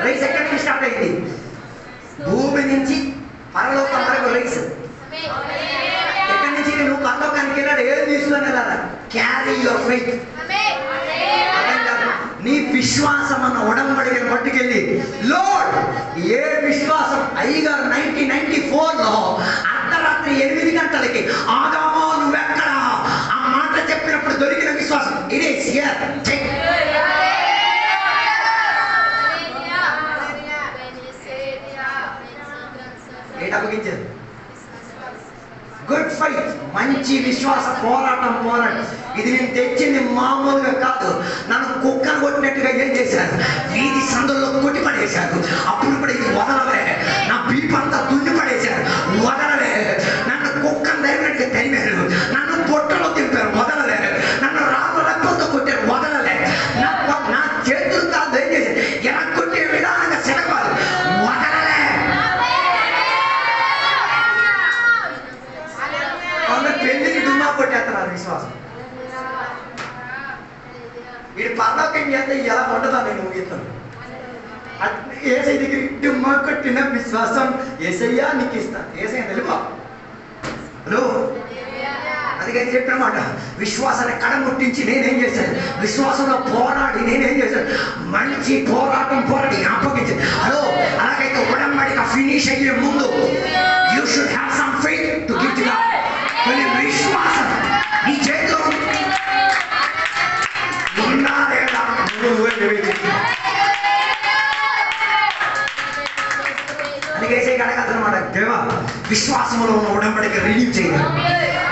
రేస్ ఎక్కడి నుంచి స్టార్ట్ అయింది? భూమి నుంచి పరలోకం వరకు రేస్. ఎక్కడి నుంచి నువ్వు పరలోకానికి వెళ్ళాడు? ఏం తీసుకొని వెళ్ళాలా? Carry your faith. నీ విశ్వాసం అన్న ఉడంబడికను పట్టుకెళ్ళి లోడ్ ఏ విశ్వాసం అయ్యగారు 1994లో అర్ధరాత్రి 8 గంటలకి ఆదామో నువ్వెక్కడ ఆ మాట చెప్పినప్పుడు దొరికిన విశ్వాసం ఇట్ ఈస్ హియర్. ఏంటి అప్పగించారు? గుడ్ ఫైట్, మంచి విశ్వాస పోరాటం. ఇది నేను తెచ్చింది మామూలుగా కాదు. నన్ను కుక్కను కొట్టినట్టుగా ఏం చేశారు? వీధి సందుల్లో కొట్టి పడేశారు. అప్పుడు కూడా ఇది వదలలే. నా బీపంతా దున్ని పడేశారు. వదలలే. నన్ను కుక్కను తరిమినట్టుగా తరిమారు. నన్ను పొట్టలో తింపారు. వదలలే. నన్ను రాళ్ళు రక్తంతో కొట్టారు. వదలలే. నా చేతులు కాదు ఏం చేశారు? ఎలా కొట్టే విధానంగా సెలవారు. వదలలే. పెళ్లికి డుమ్మా కొట్టేస్తున్నారు విశ్వాసం. ఇది పర్లోకం చేస్తే ఎలా ఉండదా? నేను ఊగిస్తాను. ఏసై దగ్గర డుమ్మా కొట్టిన విశ్వాసం ఏసయ్యా నీకు ఇస్తాను. ఏసయ్య తెలుపా? హలో, అందుకని చెప్పినమాట విశ్వాసాన్ని కడముట్టించి నేనేం చేశాను? విశ్వాసంలో పోరాడి నేనేం చేశాను? మంచి పోరాడి అప్పగించాను. హలో, అలాగైతే ఉడంబడిక ఫినిష్ అయ్యే ముందు you should have some faith to give to God. విశ్వాసం నీ చేతిలో ఉందా లేదా? అందుకేసే అడగాలన్నమాట. దేవా, విశ్వాసంలో ఉన్న ఉడంబడిక రిలీవ్ చేయాలి.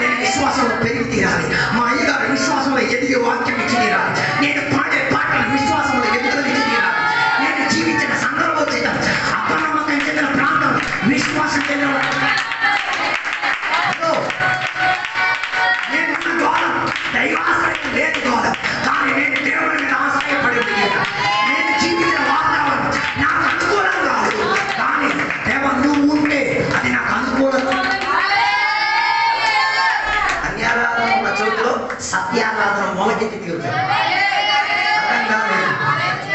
నేను విశ్వాసంలో పెరిగి తీరాలి. మా అయ్యగారు విశ్వాసంలో ఎదిగే వాక్యం ఇచ్చి తీరాలి. నేను పాడే పాటలు విశ్వాసంలో ఎదుగుదల ఇచ్చి తీరాలి. నేను జీవించిన సందర్భం చేద్దాం. అపనమ్మకం చెందిన ప్రాంతం విశ్వాసం చెందిన దైవాశ్రయం లేని ద్వారా కానీ నేను దేవుడి మీద ఆశ్రయపడింది. నేను జీవించిన వాతావరణం నాకు అనుకూలం కాదు. కానీ దేవ నువ్వు ఉంటే అది నాకు అనుకూలం. అన్యారాధన ఉన్న చోటులో సత్యారాధన మొలకెత్తి తీరుతుంది. అర్థం కాలేదు.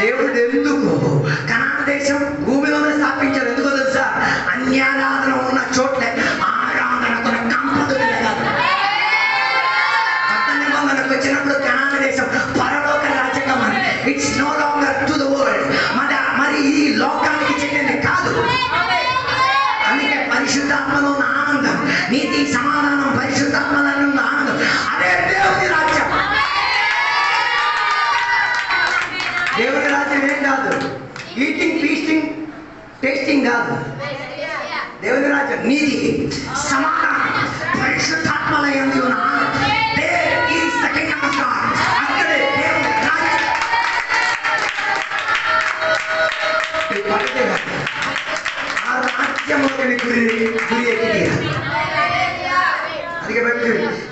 దేవుడు ఎందుకు కనాను దేశం భూమిలోనే స్థాపించారు? ఎందుకో తెలుసా? అన్యారాధన ఉన్న చోట్లే ఆరాధనకు కంపదులు కాదు. వచ్చినప్పుడు కనాను దేశం పరలోక రాజ్యం. It's no longer to the world. మరి ఈ లోకానికి చెందింది కాదు. అందుకే పరిశుద్ధాత్మలో ఉన్న ఆనందం, నీతి సమాధానం పరిశుద్ధాత్మలో ఉన్న ఆనందం, అదే దేవుని రాజ్యం. దేవుని రాజ్యం ఏం కాదు? ఈటింగ్ ఫీస్టింగ్ టేస్టింగ్ కాదు. దేవుని రాజ్యం నీతి సమాధానం పరిశుద్ధాత్మలయందు ఉన్న ఆనందం. ఆ రాజ్యముకి గురి ఎక్కి అందుకే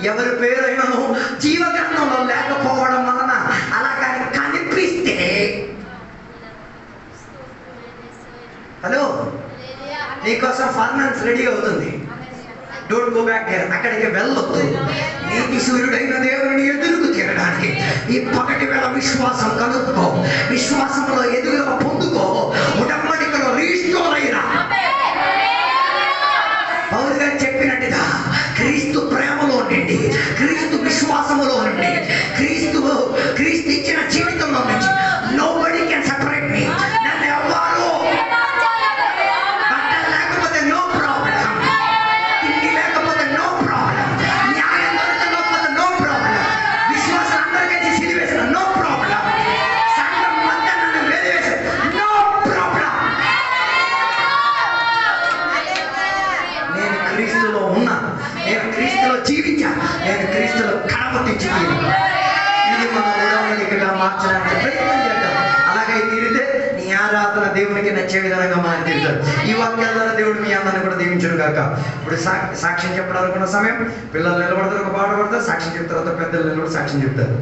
ఎవరి పేరైనను జీవగ్రంథంలో లేకపోవడం వలన అలా కానీ కనిపిస్తే, హలో, నీకోసం ఫర్నాన్స్ రెడీ అవుతుంది. Don't go back there. అక్కడికి వెళ్ళొద్దు. నీతి సూర్యుడైన దేవుని ఎదురుకు తీరడానికి ఈ పగటి వేళ విశ్వాసం కలుపుకో. విశ్వాసంలో ఎదురుగా పొందుకో. ఉడంబడికలో రీస్టోర్ అయినా పౌలు గారు చెప్పినట్టుగా క్రీస్తు ప్రేమలో నుండి, క్రీస్తు విశ్వాసములో నుండి, క్రీస్తు ఇచ్చిన జీవితంలో నుంచి నోబడీ కెన్ సెపరేట్ మీ. నన్ను ఎవ్వరు బట్టలు లేకపోతే నో ప్రాబ్లం, తిండి లేకపోతే నో ప్రాబ్లం, న్యాయం దొరకకపోతే నో ప్రాబ్లం, విశ్వాసం అందరికీ సిలివేసిన నో ప్రాబ్లం, సంఘం మధ్య నన్ను వేరు వేసిన నో విధానంగా మారి తీరుతారు. ఈ వాక్యాల ద్వారా దేవుడు మీ అందరిని కూడా దీవించును గాక. ఇప్పుడు సాక్ష్యం చెప్పడాలనుకున్న సమయం పిల్లలు నిలబడతారు, ఒక పాట పడతారు, సాక్ష్యం చెప్తారు, పెద్దలు నిలబడి సాక్ష్యం చెప్తారు.